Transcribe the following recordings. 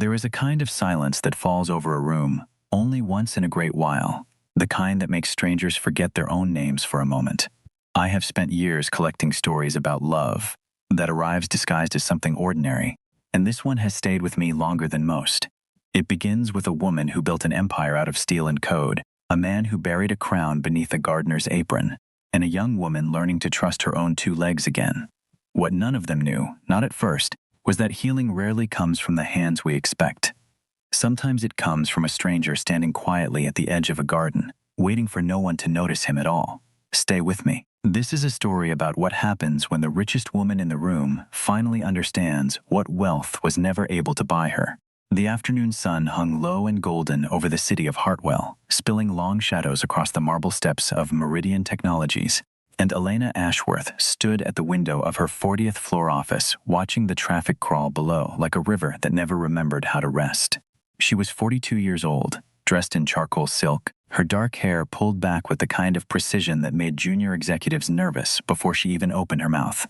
There is a kind of silence that falls over a room only once in a great while, the kind that makes strangers forget their own names for a moment. I have spent years collecting stories about love that arrives disguised as something ordinary, and this one has stayed with me longer than most. It begins with a woman who built an empire out of steel and code, a man who buried a crown beneath a gardener's apron, and a young woman learning to trust her own two legs again. What none of them knew, not at first, was that healing rarely comes from the hands we expect. Sometimes it comes from a stranger standing quietly at the edge of a garden, waiting for no one to notice him at all. Stay with me. This is a story about what happens when the richest woman in the room finally understands what wealth was never able to buy her. The afternoon sun hung low and golden over the city of Hartwell, spilling long shadows across the marble steps of Meridian Technologies, and Elena Ashworth stood at the window of her 40th floor office, watching the traffic crawl below like a river that never remembered how to rest. She was 42 years old, dressed in charcoal silk, her dark hair pulled back with the kind of precision that made junior executives nervous before she even opened her mouth.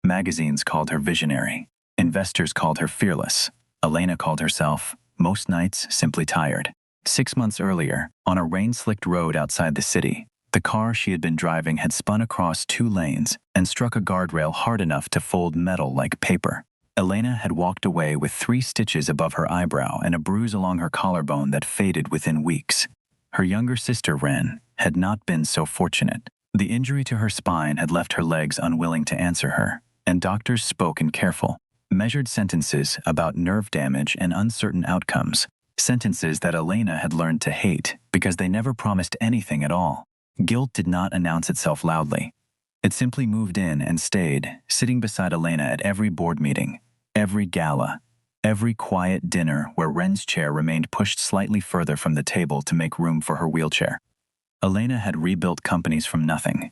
Magazines called her visionary. Investors called her fearless. Elena called herself, most nights, simply tired. 6 months earlier, on a rain-slicked road outside the city, the car she had been driving had spun across 2 lanes and struck a guardrail hard enough to fold metal like paper. Elena had walked away with 3 stitches above her eyebrow and a bruise along her collarbone that faded within weeks. Her younger sister, Ren, had not been so fortunate. The injury to her spine had left her legs unwilling to answer her, and doctors spoke in careful, measured sentences about nerve damage and uncertain outcomes, sentences that Elena had learned to hate because they never promised anything at all. Guilt did not announce itself loudly. It simply moved in and stayed, sitting beside Elena at every board meeting, every gala, every quiet dinner where Ren's chair remained pushed slightly further from the table to make room for her wheelchair. Elena had rebuilt companies from nothing.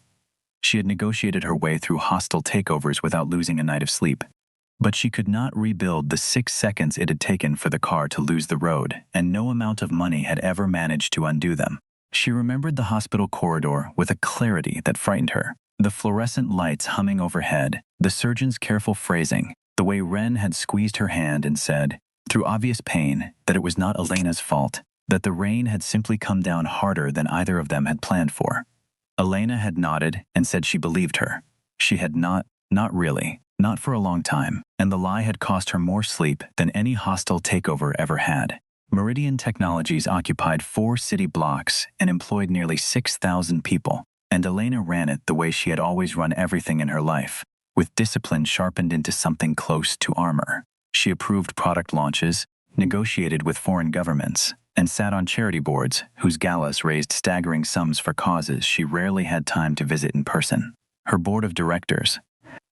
She had negotiated her way through hostile takeovers without losing a night of sleep. But she could not rebuild the 6 seconds it had taken for the car to lose the road, and no amount of money had ever managed to undo them. She remembered the hospital corridor with a clarity that frightened her. The fluorescent lights humming overhead, the surgeon's careful phrasing, the way Ren had squeezed her hand and said, through obvious pain, that it was not Elena's fault, that the rain had simply come down harder than either of them had planned for. Elena had nodded and said she believed her. She had not really, not for a long time, and the lie had cost her more sleep than any hostile takeover ever had. Meridian Technologies occupied 4 city blocks and employed nearly 6,000 people, and Elena ran it the way she had always run everything in her life, with discipline sharpened into something close to armor. She approved product launches, negotiated with foreign governments, and sat on charity boards whose galas raised staggering sums for causes she rarely had time to visit in person. Her board of directors,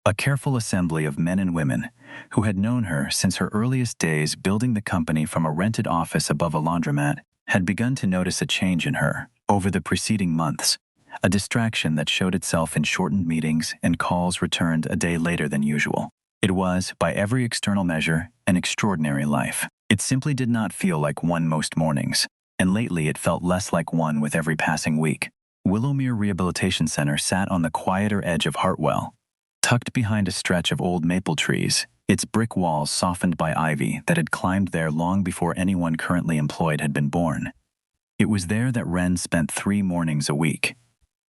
a careful assembly of men and women who had known her since her earliest days building the company from a rented office above a laundromat, had begun to notice a change in her over the preceding months, a distraction that showed itself in shortened meetings and calls returned a day later than usual. It was, by every external measure, an extraordinary life. It simply did not feel like one most mornings, and lately it felt less like one with every passing week. Willowmere Rehabilitation Center sat on the quieter edge of Hartwell, tucked behind a stretch of old maple trees, its brick walls softened by ivy that had climbed there long before anyone currently employed had been born. It was there that Ren spent 3 mornings a week,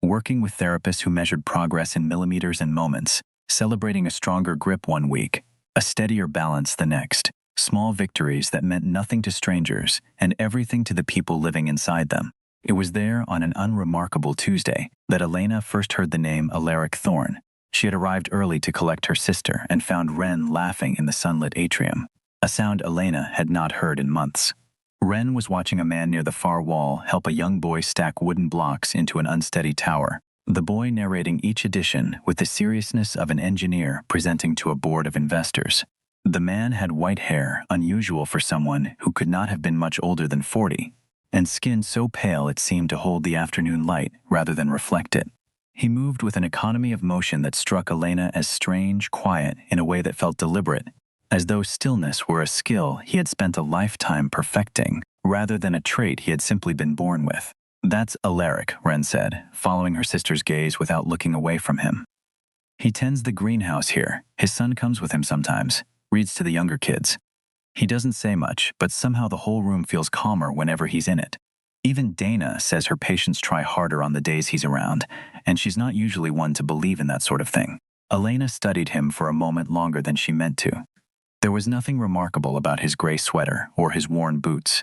working with therapists who measured progress in millimeters and moments, celebrating a stronger grip one week, a steadier balance the next, small victories that meant nothing to strangers and everything to the people living inside them. It was there on an unremarkable Tuesday that Elena first heard the name Alaric Thorne. She had arrived early to collect her sister and found Ren laughing in the sunlit atrium, a sound Elena had not heard in months. Ren was watching a man near the far wall help a young boy stack wooden blocks into an unsteady tower, the boy narrating each addition with the seriousness of an engineer presenting to a board of investors. The man had white hair, unusual for someone who could not have been much older than 40, and skin so pale it seemed to hold the afternoon light rather than reflect it. He moved with an economy of motion that struck Elena as strange, quiet, in a way that felt deliberate, as though stillness were a skill he had spent a lifetime perfecting, rather than a trait he had simply been born with. "That's Alaric," Ren said, following her sister's gaze without looking away from him. "He tends the greenhouse here. His son comes with him sometimes, reads to the younger kids." He doesn't say much, but somehow the whole room feels calmer whenever he's in it. Even Dana says her patients try harder on the days he's around, and she's not usually one to believe in that sort of thing. Elena studied him for a moment longer than she meant to. There was nothing remarkable about his gray sweater or his worn boots.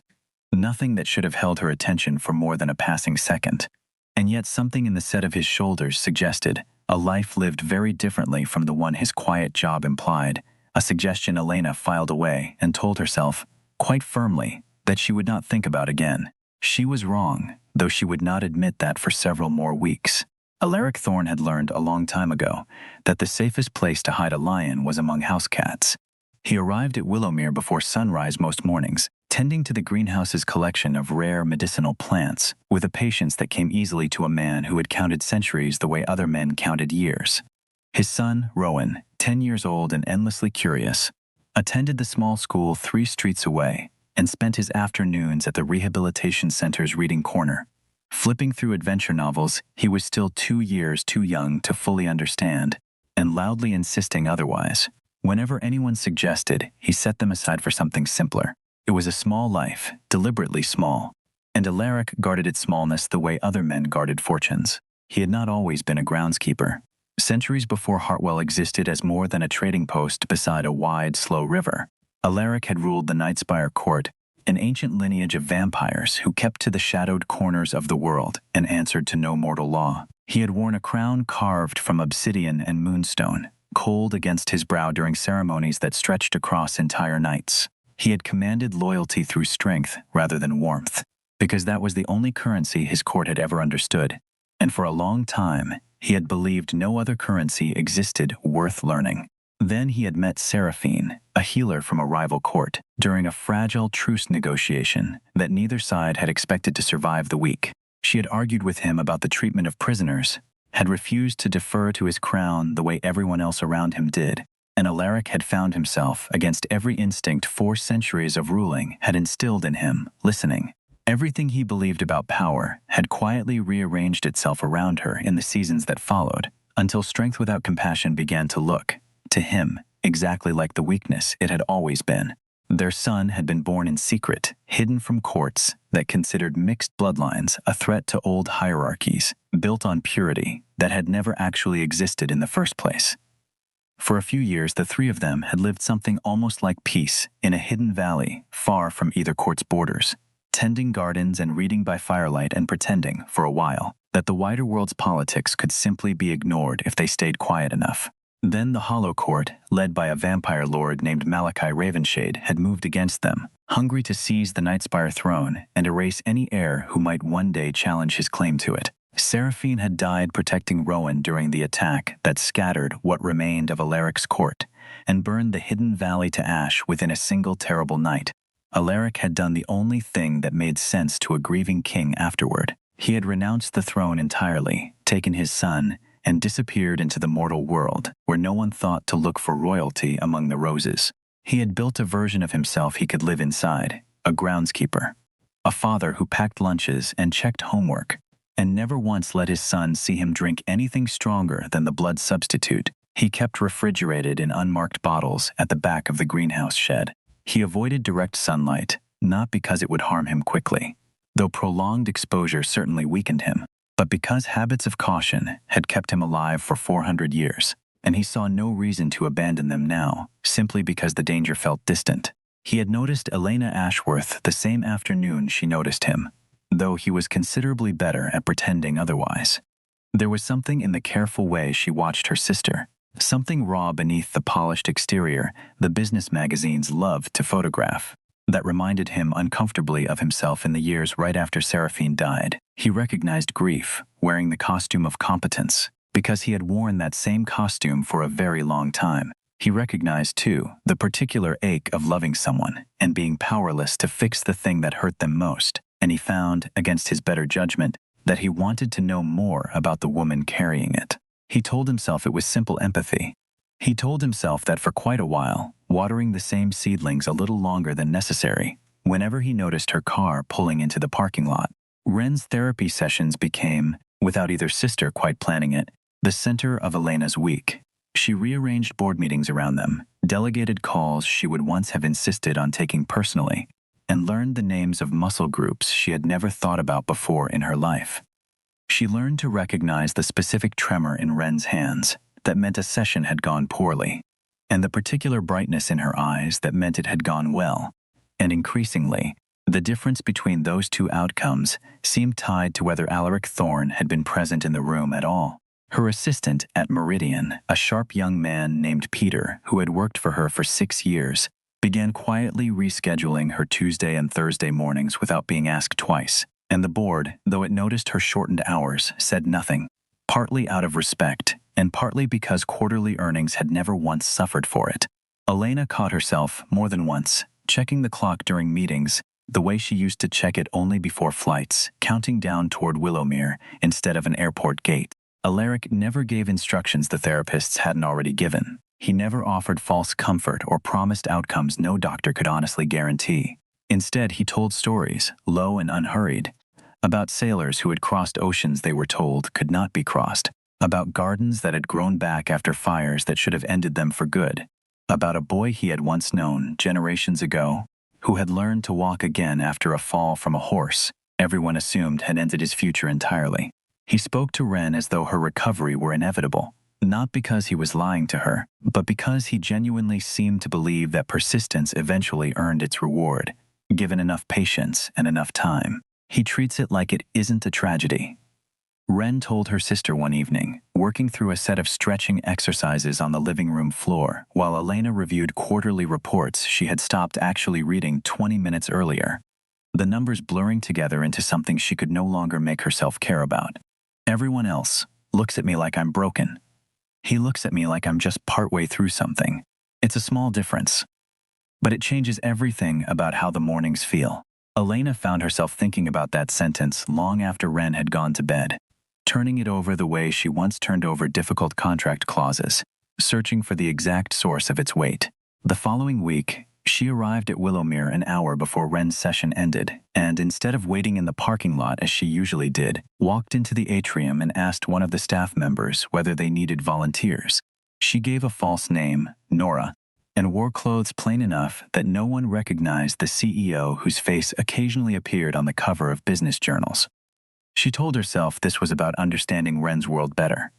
Nothing that should have held her attention for more than a passing second. And yet something in the set of his shoulders suggested a life lived very differently from the one his quiet job implied, a suggestion Elena filed away and told herself, quite firmly, that she would not think about again. She was wrong, though she would not admit that for several more weeks. Alaric Thorne had learned a long time ago that the safest place to hide a lion was among house cats. He arrived at Willowmere before sunrise most mornings, tending to the greenhouse's collection of rare medicinal plants with a patience that came easily to a man who had counted centuries the way other men counted years. His son, Rowan, 10 years old and endlessly curious, attended the small school 3 streets away and spent his afternoons at the rehabilitation center's reading corner. Flipping through adventure novels he was still 2 years too young to fully understand, and loudly insisting otherwise. Whenever anyone suggested, he set them aside for something simpler. It was a small life, deliberately small, and Alaric guarded its smallness the way other men guarded fortunes. He had not always been a groundskeeper. Centuries before Hartwell existed as more than a trading post beside a wide, slow river, Alaric had ruled the Nightspire Court, an ancient lineage of vampires who kept to the shadowed corners of the world and answered to no mortal law. He had worn a crown carved from obsidian and moonstone, cold against his brow during ceremonies that stretched across entire nights. He had commanded loyalty through strength rather than warmth, because that was the only currency his court had ever understood, and for a long time he had believed no other currency existed worth learning. Then he had met Seraphine, a healer from a rival court, during a fragile truce negotiation that neither side had expected to survive the week. She had argued with him about the treatment of prisoners, had refused to defer to his crown the way everyone else around him did, and Alaric had found himself, against every instinct 4 centuries of ruling had instilled in him, listening. Everything he believed about power had quietly rearranged itself around her in the seasons that followed, until strength without compassion began to look, to him, exactly like the weakness it had always been. Their son had been born in secret, hidden from courts that considered mixed bloodlines a threat to old hierarchies, built on purity that had never actually existed in the first place. For a few years, the 3 of them had lived something almost like peace in a hidden valley far from either court's borders, tending gardens and reading by firelight and pretending, for a while, that the wider world's politics could simply be ignored if they stayed quiet enough. Then the Hollow Court, led by a vampire lord named Malachi Ravenshade, had moved against them, hungry to seize the Nightspire throne and erase any heir who might one day challenge his claim to it. Seraphine had died protecting Rowan during the attack that scattered what remained of Alaric's court and burned the hidden valley to ash within a single terrible night. Alaric had done the only thing that made sense to a grieving king afterward. He had renounced the throne entirely, taken his son, and disappeared into the mortal world, where no one thought to look for royalty among the roses. He had built a version of himself he could live inside, a groundskeeper, a father who packed lunches and checked homework, and never once let his son see him drink anything stronger than the blood substitute he kept refrigerated in unmarked bottles at the back of the greenhouse shed. He avoided direct sunlight, not because it would harm him quickly, though prolonged exposure certainly weakened him, but because habits of caution had kept him alive for 400 years, and he saw no reason to abandon them now, simply because the danger felt distant. He had noticed Elena Ashworth the same afternoon she noticed him, though he was considerably better at pretending otherwise. There was something in the careful way she watched her sister, something raw beneath the polished exterior the business magazines loved to photograph, that reminded him uncomfortably of himself in the years right after Seraphine died. He recognized grief, wearing the costume of competence, because he had worn that same costume for a very long time. He recognized, too, the particular ache of loving someone and being powerless to fix the thing that hurt them most, and he found, against his better judgment, that he wanted to know more about the woman carrying it. He told himself it was simple empathy. He told himself that for quite a while, watering the same seedlings a little longer than necessary, whenever he noticed her car pulling into the parking lot. Wren's therapy sessions became, without either sister quite planning it, the center of Elena's week. She rearranged board meetings around them, delegated calls she would once have insisted on taking personally, and learned the names of muscle groups she had never thought about before in her life. She learned to recognize the specific tremor in Wren's hands that meant a session had gone poorly, and the particular brightness in her eyes that meant it had gone well. And increasingly, the difference between those two outcomes seemed tied to whether Alaric Thorne had been present in the room at all. Her assistant at Meridian, a sharp young man named Peter, who had worked for her for 6 years, began quietly rescheduling her Tuesday and Thursday mornings without being asked twice, and the board, though it noticed her shortened hours, said nothing, partly out of respect, and partly because quarterly earnings had never once suffered for it. Elena caught herself, more than once, checking the clock during meetings, the way she used to check it only before flights, counting down toward Willowmere instead of an airport gate. Alaric never gave instructions the therapists hadn't already given. He never offered false comfort or promised outcomes no doctor could honestly guarantee. Instead, he told stories, low and unhurried, about sailors who had crossed oceans they were told could not be crossed, about gardens that had grown back after fires that should have ended them for good, about a boy he had once known, generations ago, who had learned to walk again after a fall from a horse everyone assumed had ended his future entirely. He spoke to Wren as though her recovery were inevitable, not because he was lying to her, but because he genuinely seemed to believe that persistence eventually earned its reward, given enough patience and enough time. He treats it like it isn't a tragedy. Wren told her sister one evening, working through a set of stretching exercises on the living room floor while Elena reviewed quarterly reports she had stopped actually reading 20 minutes earlier, the numbers blurring together into something she could no longer make herself care about. Everyone else looks at me like I'm broken. He looks at me like I'm just partway through something. It's a small difference, but it changes everything about how the mornings feel. Elena found herself thinking about that sentence long after Wren had gone to bed, turning it over the way she once turned over difficult contract clauses, searching for the exact source of its weight. The following week, she arrived at Willowmere an hour before Wren's session ended, and instead of waiting in the parking lot as she usually did, walked into the atrium and asked one of the staff members whether they needed volunteers. She gave a false name, Nora, and wore clothes plain enough that no one recognized the CEO whose face occasionally appeared on the cover of business journals. She told herself this was about understanding Wren's world better.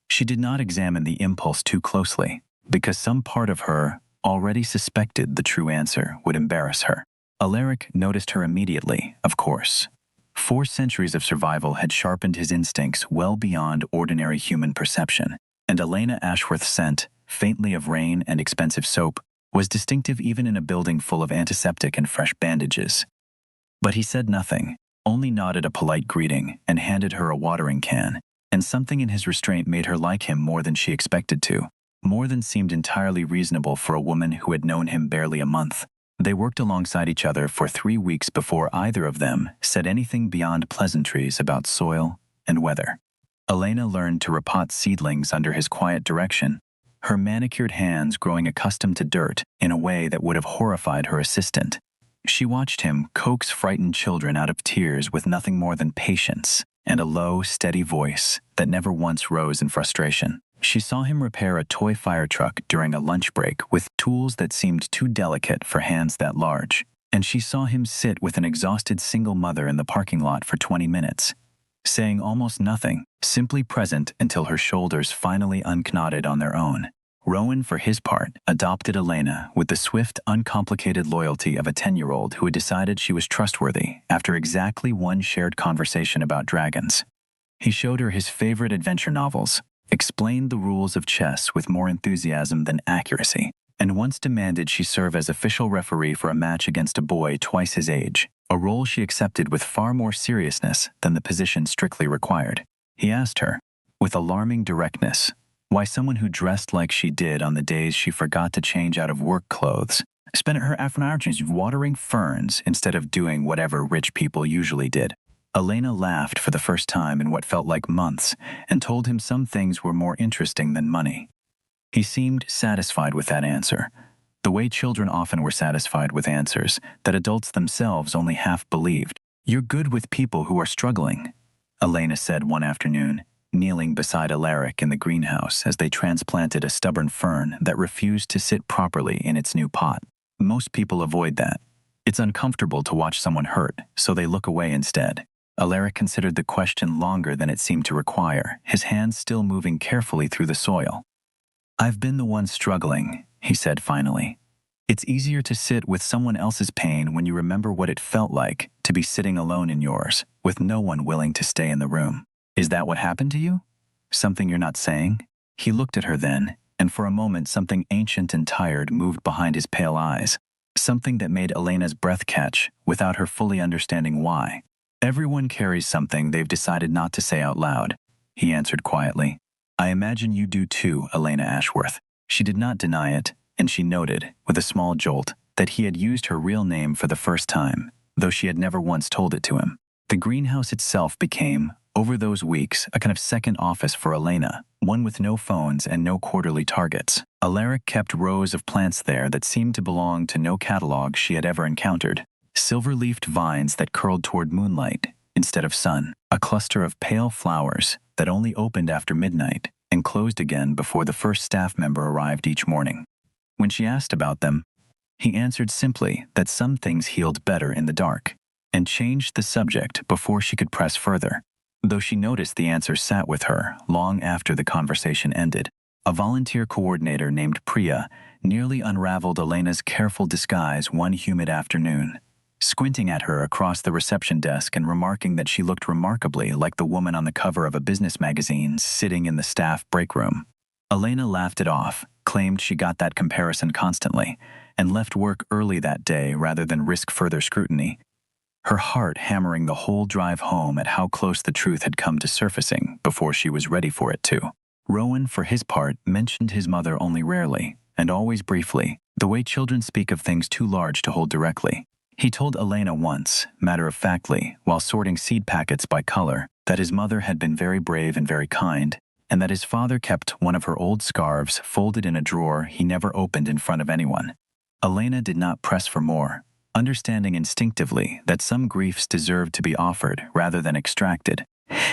She did not examine the impulse too closely, because some part of her already suspected the true answer would embarrass her. Alaric noticed her immediately, of course. 4 centuries of survival had sharpened his instincts well beyond ordinary human perception, and Elena Ashworth's scent, faintly of rain and expensive soap, was distinctive even in a building full of antiseptic and fresh bandages. But he said nothing, only nodded a polite greeting and handed her a watering can, and something in his restraint made her like him more than she expected to, more than seemed entirely reasonable for a woman who had known him barely a month. They worked alongside each other for 3 weeks before either of them said anything beyond pleasantries about soil and weather. Elena learned to repot seedlings under his quiet direction, her manicured hands growing accustomed to dirt in a way that would have horrified her assistant. She watched him coax frightened children out of tears with nothing more than patience and a low, steady voice that never once rose in frustration. She saw him repair a toy fire truck during a lunch break with tools that seemed too delicate for hands that large, and she saw him sit with an exhausted single mother in the parking lot for 20 minutes, saying almost nothing, simply present until her shoulders finally unknotted on their own. Rowan, for his part, adopted Elena with the swift, uncomplicated loyalty of a 10-year-old who had decided she was trustworthy after exactly one shared conversation about dragons. He showed her his favorite adventure novels, explained the rules of chess with more enthusiasm than accuracy, and once demanded she serve as official referee for a match against a boy twice his age, a role she accepted with far more seriousness than the position strictly required. He asked her, with alarming directness, why someone who dressed like she did on the days she forgot to change out of work clothes spent her afternoons watering ferns instead of doing whatever rich people usually did. Elena laughed for the first time in what felt like months and told him some things were more interesting than money. He seemed satisfied with that answer, the way children often were satisfied with answers that adults themselves only half believed. "You're good with people who are struggling," Elena said one afternoon, kneeling beside Alaric in the greenhouse as they transplanted a stubborn fern that refused to sit properly in its new pot. Most people avoid that. It's uncomfortable to watch someone hurt, so they look away instead. Alaric considered the question longer than it seemed to require, his hands still moving carefully through the soil. "I've been the one struggling," he said finally. "It's easier to sit with someone else's pain when you remember what it felt like to be sitting alone in yours, with no one willing to stay in the room. Is that what happened to you? Something you're not saying?" He looked at her then, and for a moment something ancient and tired moved behind his pale eyes, something that made Elena's breath catch without her fully understanding why. "Everyone carries something they've decided not to say out loud," he answered quietly. "I imagine you do too, Elena Ashworth." She did not deny it, and she noted, with a small jolt, that he had used her real name for the first time, though she had never once told it to him. The greenhouse itself became, over those weeks, a kind of second office for Elena, one with no phones and no quarterly targets. Alaric kept rows of plants there that seemed to belong to no catalog she had ever encountered. Silver-leafed vines that curled toward moonlight instead of sun, a cluster of pale flowers that only opened after midnight and closed again before the first staff member arrived each morning. When she asked about them, he answered simply that some things healed better in the dark, and changed the subject before she could press further, though she noticed the answer sat with her long after the conversation ended. A volunteer coordinator named Priya nearly unraveled Elena's careful disguise one humid afternoon, squinting at her across the reception desk and remarking that she looked remarkably like the woman on the cover of a business magazine sitting in the staff break room. Elena laughed it off, claimed she got that comparison constantly, and left work early that day rather than risk further scrutiny, her heart hammering the whole drive home at how close the truth had come to surfacing before she was ready for it to. Rowan, for his part, mentioned his mother only rarely, and always briefly, the way children speak of things too large to hold directly. He told Elena once, matter-of-factly, while sorting seed packets by color, that his mother had been very brave and very kind, and that his father kept one of her old scarves folded in a drawer he never opened in front of anyone. Elena did not press for more, understanding instinctively that some griefs deserved to be offered rather than extracted,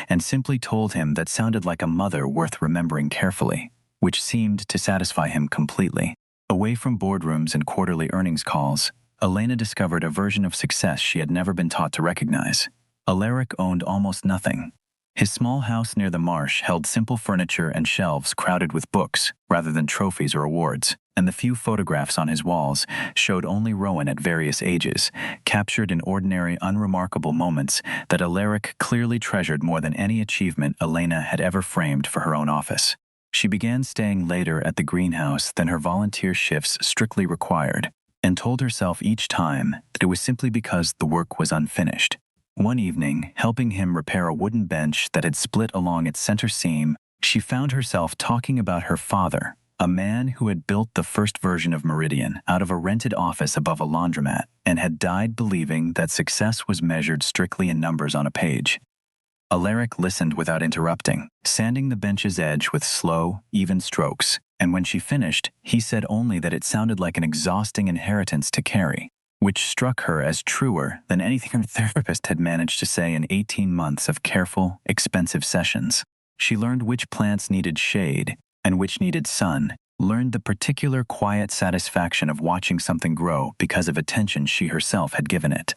and simply told him that sounded like a mother worth remembering carefully, which seemed to satisfy him completely. Away from boardrooms and quarterly earnings calls, Elena discovered a version of success she had never been taught to recognize. Alaric owned almost nothing. His small house near the marsh held simple furniture and shelves crowded with books, rather than trophies or awards, and the few photographs on his walls showed only Rowan at various ages, captured in ordinary, unremarkable moments that Alaric clearly treasured more than any achievement Elena had ever framed for her own office. She began staying later at the greenhouse than her volunteer shifts strictly required, and told herself each time that it was simply because the work was unfinished. One evening, helping him repair a wooden bench that had split along its center seam, she found herself talking about her father, a man who had built the first version of Meridian out of a rented office above a laundromat and had died believing that success was measured strictly in numbers on a page. Alaric listened without interrupting, sanding the bench's edge with slow, even strokes, and when she finished, he said only that it sounded like an exhausting inheritance to carry, which struck her as truer than anything her therapist had managed to say in 18 months of careful, expensive sessions. She learned which plants needed shade and which needed sun, learned the particular quiet satisfaction of watching something grow because of attention she herself had given it.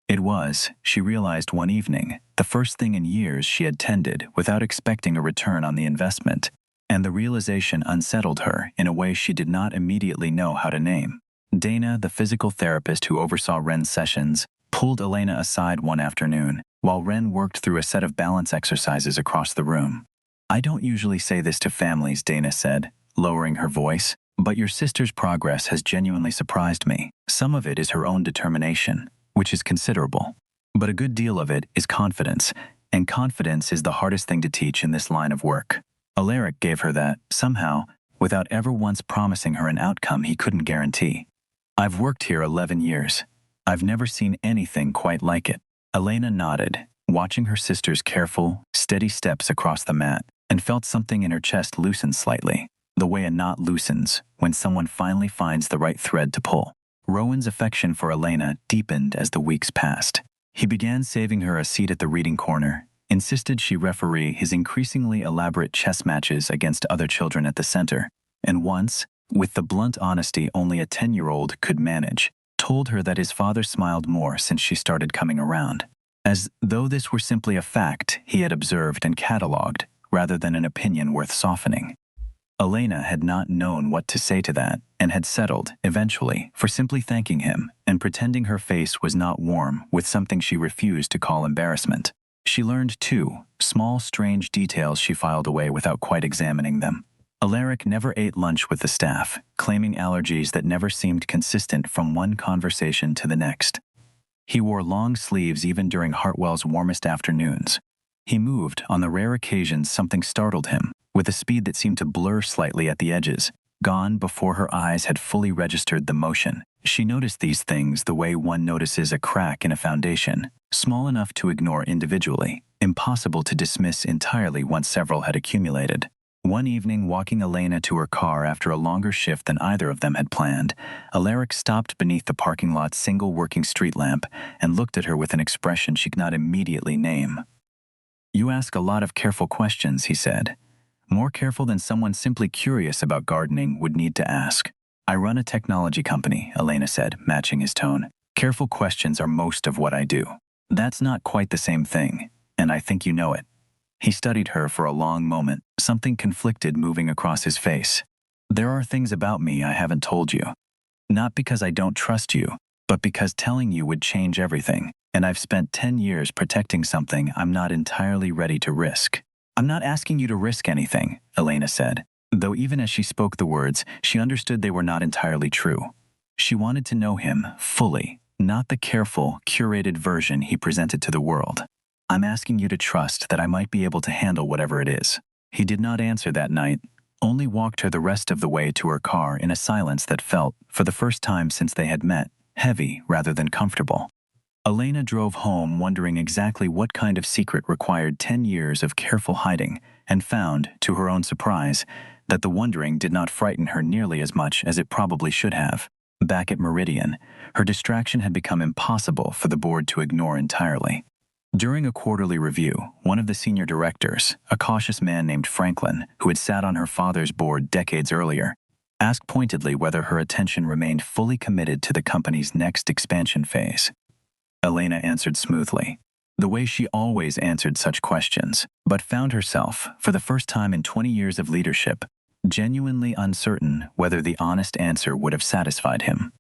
It was, she realized one evening, the first thing in years she had tended without expecting a return on the investment, and the realization unsettled her in a way she did not immediately know how to name. Dana, the physical therapist who oversaw Ren's sessions, pulled Elena aside one afternoon while Ren worked through a set of balance exercises across the room. "I don't usually say this to families," Dana said, lowering her voice, "but your sister's progress has genuinely surprised me. Some of it is her own determination, which is considerable. But a good deal of it is confidence, and confidence is the hardest thing to teach in this line of work." Alaric gave her that, somehow, without ever once promising her an outcome he couldn't guarantee. "I've worked here 11 years. I've never seen anything quite like it." Elena nodded, watching her sister's careful, steady steps across the mat, and felt something in her chest loosen slightly, the way a knot loosens when someone finally finds the right thread to pull. Rowan's affection for Elena deepened as the weeks passed. He began saving her a seat at the reading corner, insisted she referee his increasingly elaborate chess matches against other children at the center, and once, with the blunt honesty only a 10-year-old could manage, told her that his father smiled more since she started coming around, as though this were simply a fact he had observed and catalogued, rather than an opinion worth softening. Elena had not known what to say to that, and had settled, eventually, for simply thanking him and pretending her face was not warm with something she refused to call embarrassment. She learned, too, small strange details she filed away without quite examining them. Alaric never ate lunch with the staff, claiming allergies that never seemed consistent from one conversation to the next. He wore long sleeves even during Hartwell's warmest afternoons. He moved, on the rare occasions something startled him, with a speed that seemed to blur slightly at the edges, gone before her eyes had fully registered the motion. She noticed these things the way one notices a crack in a foundation, small enough to ignore individually, impossible to dismiss entirely once several had accumulated. One evening, walking Elena to her car after a longer shift than either of them had planned, Alaric stopped beneath the parking lot's single working street lamp and looked at her with an expression she could not immediately name. "You ask a lot of careful questions," he said. "More careful than someone simply curious about gardening would need to ask." "I run a technology company," Elena said, matching his tone. "Careful questions are most of what I do." "That's not quite the same thing, and I think you know it." He studied her for a long moment, something conflicted moving across his face. "There are things about me I haven't told you. Not because I don't trust you, but because telling you would change everything, and I've spent 10 years protecting something I'm not entirely ready to risk." "I'm not asking you to risk anything," Elena said, though even as she spoke the words, she understood they were not entirely true. She wanted to know him fully, not the careful, curated version he presented to the world. "I'm asking you to trust that I might be able to handle whatever it is." He did not answer that night, only walked her the rest of the way to her car in a silence that felt, for the first time since they had met, heavy rather than comfortable. Elena drove home wondering exactly what kind of secret required 10 years of careful hiding, and found, to her own surprise, that the wondering did not frighten her nearly as much as it probably should have. Back at Meridian, her distraction had become impossible for the board to ignore entirely. During a quarterly review, one of the senior directors, a cautious man named Franklin, who had sat on her father's board decades earlier, asked pointedly whether her attention remained fully committed to the company's next expansion phase. Elena answered smoothly, the way she always answered such questions, but found herself, for the first time in 20 years of leadership, genuinely uncertain whether the honest answer would have satisfied him.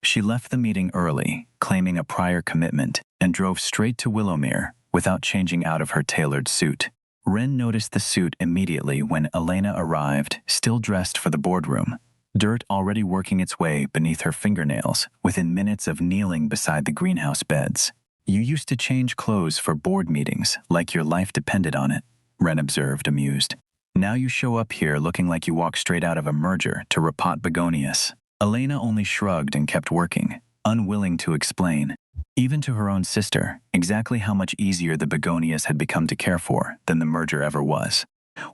She left the meeting early, claiming a prior commitment, and drove straight to Willowmere without changing out of her tailored suit. Wren noticed the suit immediately when Elena arrived, still dressed for the boardroom, dirt already working its way beneath her fingernails within minutes of kneeling beside the greenhouse beds. "You used to change clothes for board meetings like your life depended on it," Wren observed, amused. "Now you show up here looking like you walked straight out of a merger to repot begonias." Elena only shrugged and kept working, unwilling to explain, even to her own sister, exactly how much easier the begonias had become to care for than the merger ever was.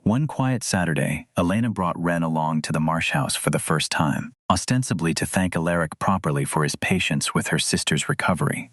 One quiet Saturday, Elena brought Wren along to the Marsh house for the first time, ostensibly to thank Alaric properly for his patience with her sister's recovery.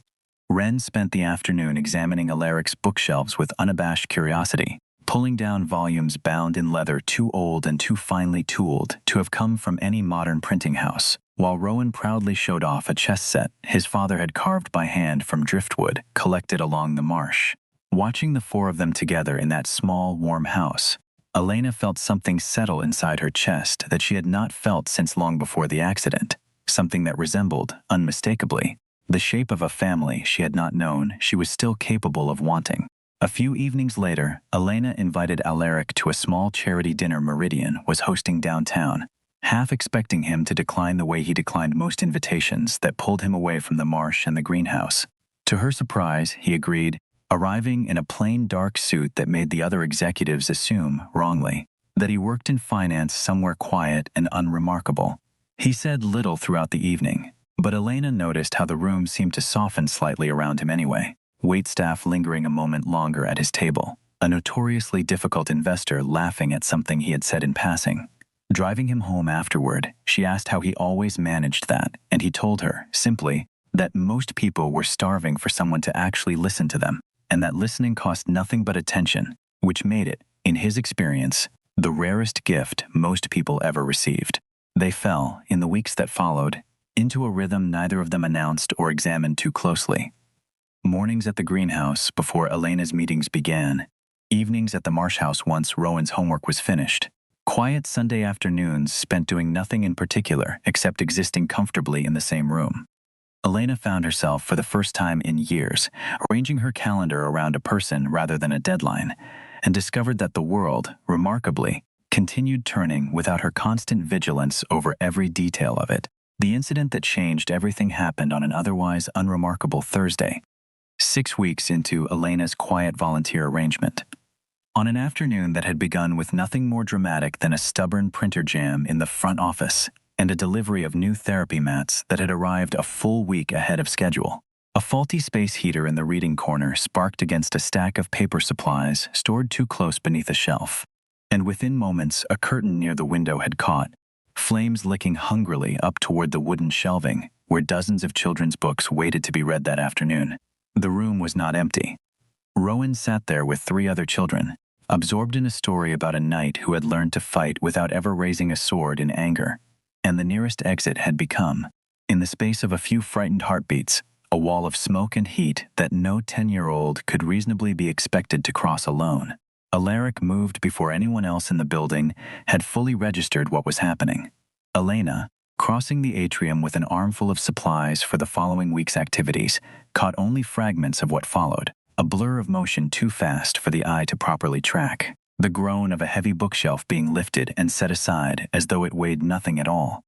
Wren spent the afternoon examining Alaric's bookshelves with unabashed curiosity, pulling down volumes bound in leather too old and too finely tooled to have come from any modern printing house, while Rowan proudly showed off a chess set his father had carved by hand from driftwood collected along the marsh. Watching the four of them together in that small, warm house, Elena felt something settle inside her chest that she had not felt since long before the accident, something that resembled, unmistakably, the shape of a family she had not known she was still capable of wanting. A few evenings later, Elena invited Alaric to a small charity dinner Meridian was hosting downtown, half expecting him to decline the way he declined most invitations that pulled him away from the marsh and the greenhouse. To her surprise, he agreed, arriving in a plain dark suit that made the other executives assume, wrongly, that he worked in finance somewhere quiet and unremarkable. He said little throughout the evening, but Elena noticed how the room seemed to soften slightly around him anyway. Waitstaff lingering a moment longer at his table, a notoriously difficult investor laughing at something he had said in passing. Driving him home afterward, she asked how he always managed that, and he told her, simply, that most people were starving for someone to actually listen to them, and that listening cost nothing but attention, which made it, in his experience, the rarest gift most people ever received. They fell, in the weeks that followed, into a rhythm neither of them announced or examined too closely. Mornings at the greenhouse before Elena's meetings began, evenings at the marsh house once Rowan's homework was finished, quiet Sunday afternoons spent doing nothing in particular except existing comfortably in the same room. Elena found herself, for the first time in years, arranging her calendar around a person rather than a deadline, and discovered that the world, remarkably, continued turning without her constant vigilance over every detail of it. The incident that changed everything happened on an otherwise unremarkable Thursday, 6 weeks into Elena's quiet volunteer arrangement. On an afternoon that had begun with nothing more dramatic than a stubborn printer jam in the front office and a delivery of new therapy mats that had arrived a full week ahead of schedule. A faulty space heater in the reading corner sparked against a stack of paper supplies stored too close beneath a shelf, and within moments a curtain near the window had caught, flames licking hungrily up toward the wooden shelving where dozens of children's books waited to be read that afternoon. The room was not empty. Rowan sat there with 3 other children, absorbed in a story about a knight who had learned to fight without ever raising a sword in anger, and the nearest exit had become, in the space of a few frightened heartbeats, a wall of smoke and heat that no 10-year-old could reasonably be expected to cross alone. Alaric moved before anyone else in the building had fully registered what was happening. Elena, crossing the atrium with an armful of supplies for the following week's activities, caught only fragments of what followed, a blur of motion too fast for the eye to properly track. The groan of a heavy bookshelf being lifted and set aside as though it weighed nothing at all.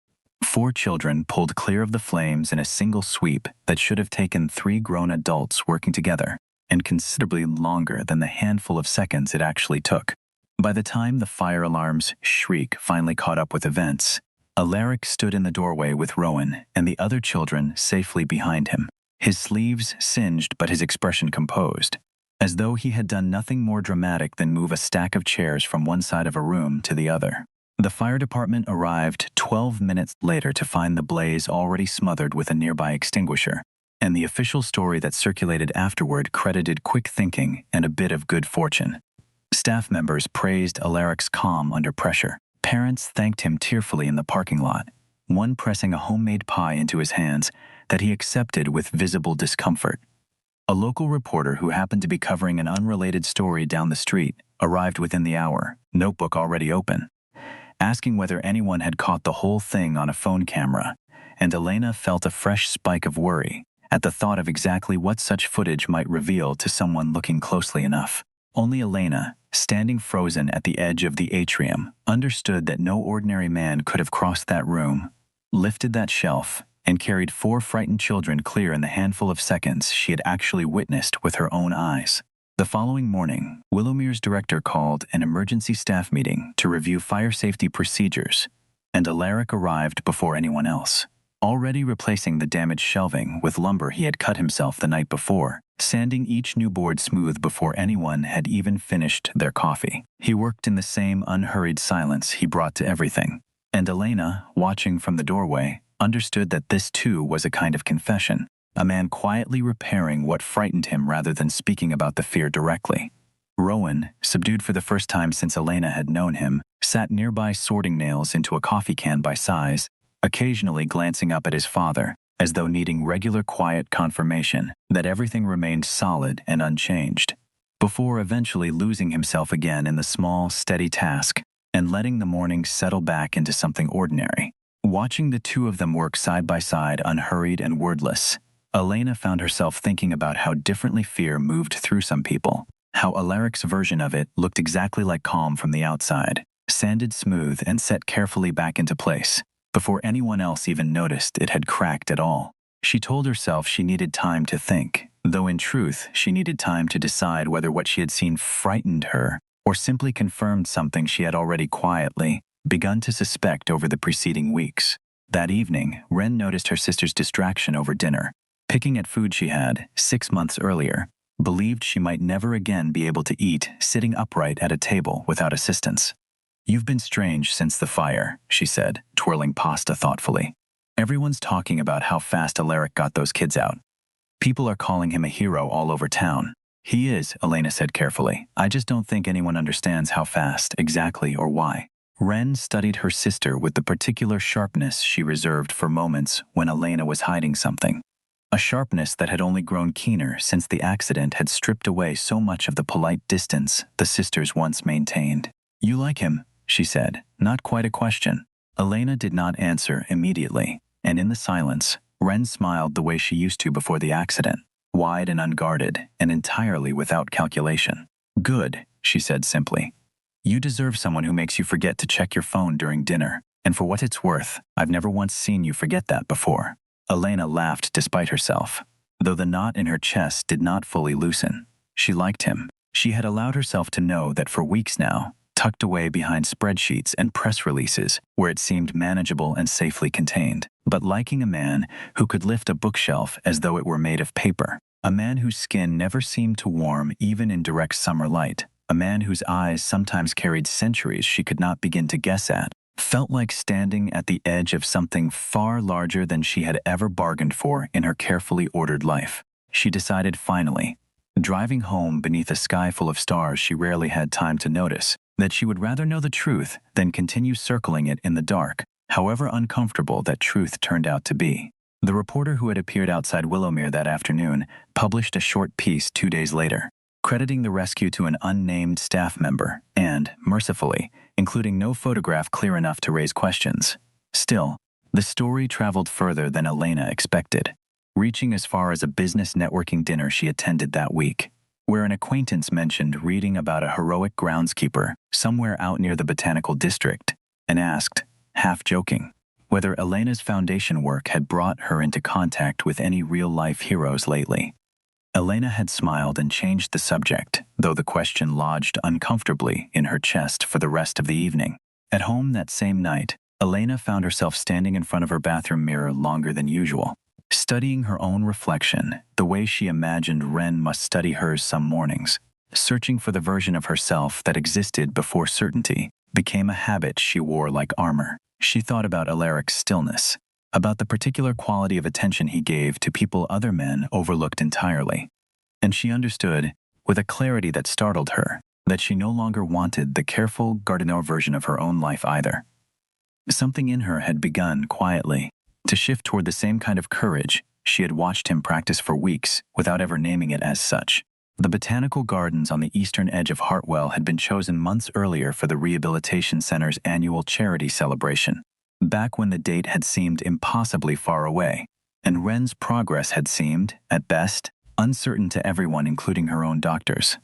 4 children pulled clear of the flames in a single sweep that should have taken 3 grown adults working together, and considerably longer than the handful of seconds it actually took. By the time the fire alarm's shriek finally caught up with events, Alaric stood in the doorway with Rowan and the other children safely behind him, his sleeves singed but his expression composed, as though he had done nothing more dramatic than move a stack of chairs from one side of a room to the other. The fire department arrived 12 minutes later to find the blaze already smothered with a nearby extinguisher, and the official story that circulated afterward credited quick thinking and a bit of good fortune. Staff members praised Alaric's calm under pressure. Parents thanked him tearfully in the parking lot, one pressing a homemade pie into his hands that he accepted with visible discomfort. A local reporter who happened to be covering an unrelated story down the street arrived within the hour, notebook already open, asking whether anyone had caught the whole thing on a phone camera, and Elena felt a fresh spike of worry at the thought of exactly what such footage might reveal to someone looking closely enough. Only Elena, standing frozen at the edge of the atrium, understood that no ordinary man could have crossed that room, lifted that shelf, and carried 4 frightened children clear in the handful of seconds she had actually witnessed with her own eyes. The following morning, Willowmere's director called an emergency staff meeting to review fire safety procedures, and Alaric arrived before anyone else, already replacing the damaged shelving with lumber he had cut himself the night before, sanding each new board smooth before anyone had even finished their coffee. He worked in the same unhurried silence he brought to everything, and Elena, watching from the doorway, understood that this too was a kind of confession, a man quietly repairing what frightened him rather than speaking about the fear directly. Rowan, subdued for the first time since Elena had known him, sat nearby sorting nails into a coffee can by size, occasionally glancing up at his father, as though needing regular quiet confirmation that everything remained solid and unchanged, before eventually losing himself again in the small, steady task and letting the morning settle back into something ordinary. Watching the 2 of them work side by side, unhurried and wordless, Elena found herself thinking about how differently fear moved through some people, how Alaric's version of it looked exactly like calm from the outside, sanded smooth and set carefully back into place, before anyone else even noticed it had cracked at all. She told herself she needed time to think, though in truth she needed time to decide whether what she had seen frightened her or simply confirmed something she had already quietly begun to suspect over the preceding weeks. That evening, Wren noticed her sister's distraction over dinner, picking at food she had, 6 months earlier, believed she might never again be able to eat sitting upright at a table without assistance. "You've been strange since the fire," she said, twirling pasta thoughtfully. "Everyone's talking about how fast Alaric got those kids out. People are calling him a hero all over town. He is, Elena said carefully. I just don't think anyone understands how fast, exactly, or why. Wren studied her sister with the particular sharpness she reserved for moments when Elena was hiding something. A sharpness that had only grown keener since the accident had stripped away so much of the polite distance the sisters once maintained. You like him, she said, not quite a question. Elena did not answer immediately, and in the silence, Wren smiled the way she used to before the accident, wide and unguarded, and entirely without calculation. Good, she said simply. You deserve someone who makes you forget to check your phone during dinner, and for what it's worth, I've never once seen you forget that before. Elena laughed despite herself, though the knot in her chest did not fully loosen. She liked him. She had allowed herself to know that for weeks now, tucked away behind spreadsheets and press releases where it seemed manageable and safely contained, but liking a man who could lift a bookshelf as though it were made of paper, a man whose skin never seemed to warm even in direct summer light, a man whose eyes sometimes carried centuries she could not begin to guess at, felt like standing at the edge of something far larger than she had ever bargained for in her carefully ordered life. She decided finally, driving home beneath a sky full of stars she rarely had time to notice, that she would rather know the truth than continue circling it in the dark, however uncomfortable that truth turned out to be. The reporter who had appeared outside Willowmere that afternoon published a short piece 2 days later, crediting the rescue to an unnamed staff member and, mercifully, including no photograph clear enough to raise questions. Still, the story traveled further than Elena expected, reaching as far as a business networking dinner she attended that week, where an acquaintance mentioned reading about a heroic groundskeeper somewhere out near the botanical district and asked, half joking, whether Elena's foundation work had brought her into contact with any real-life heroes lately. Elena had smiled and changed the subject, though the question lodged uncomfortably in her chest for the rest of the evening. At home that same night, Elena found herself standing in front of her bathroom mirror longer than usual, studying her own reflection the way she imagined Wren must study hers some mornings. Searching for the version of herself that existed before certainty became a habit she wore like armor. She thought about Alaric's stillness, about the particular quality of attention he gave to people other men overlooked entirely. And she understood, with a clarity that startled her, that she no longer wanted the careful Gardiner version of her own life either. Something in her had begun, quietly, to shift toward the same kind of courage she had watched him practice for weeks without ever naming it as such. The botanical gardens on the eastern edge of Hartwell had been chosen months earlier for the Rehabilitation Center's annual charity celebration, back when the date had seemed impossibly far away, and Wren's progress had seemed, at best, uncertain to everyone including her own doctors.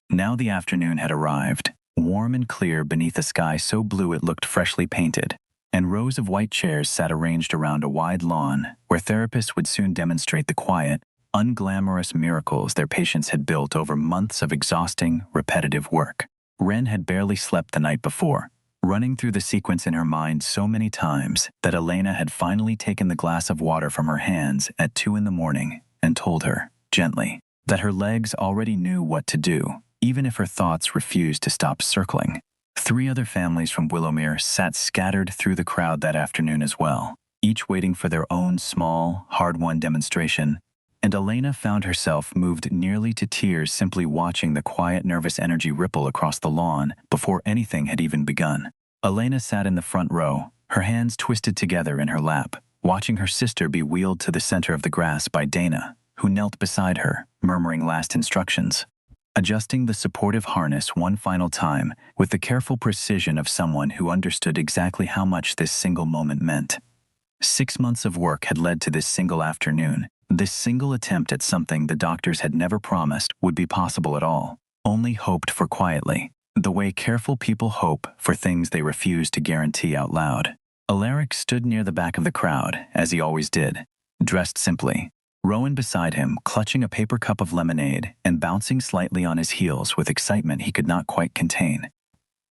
Now the afternoon had arrived, warm and clear beneath a sky so blue it looked freshly painted, and rows of white chairs sat arranged around a wide lawn where therapists would soon demonstrate the quiet, unglamorous miracles their patients had built over months of exhausting, repetitive work. Wren had barely slept the night before, running through the sequence in her mind so many times that Elena had finally taken the glass of water from her hands at 2 a.m. and told her, gently, that her legs already knew what to do, even if her thoughts refused to stop circling. 3 other families from Willowmere sat scattered through the crowd that afternoon as well, each waiting for their own small, hard-won demonstration, and Elena found herself moved nearly to tears simply watching the quiet, nervous energy ripple across the lawn before anything had even begun. Elena sat in the front row, her hands twisted together in her lap, watching her sister be wheeled to the center of the grass by Dana, who knelt beside her, murmuring last instructions, adjusting the supportive harness one final time with the careful precision of someone who understood exactly how much this single moment meant. 6 months of work had led to this single afternoon, this single attempt at something the doctors had never promised would be possible at all, only hoped for quietly, the way careful people hope for things they refuse to guarantee out loud. Alaric stood near the back of the crowd, as he always did, dressed simply, Rowan beside him clutching a paper cup of lemonade and bouncing slightly on his heels with excitement he could not quite contain.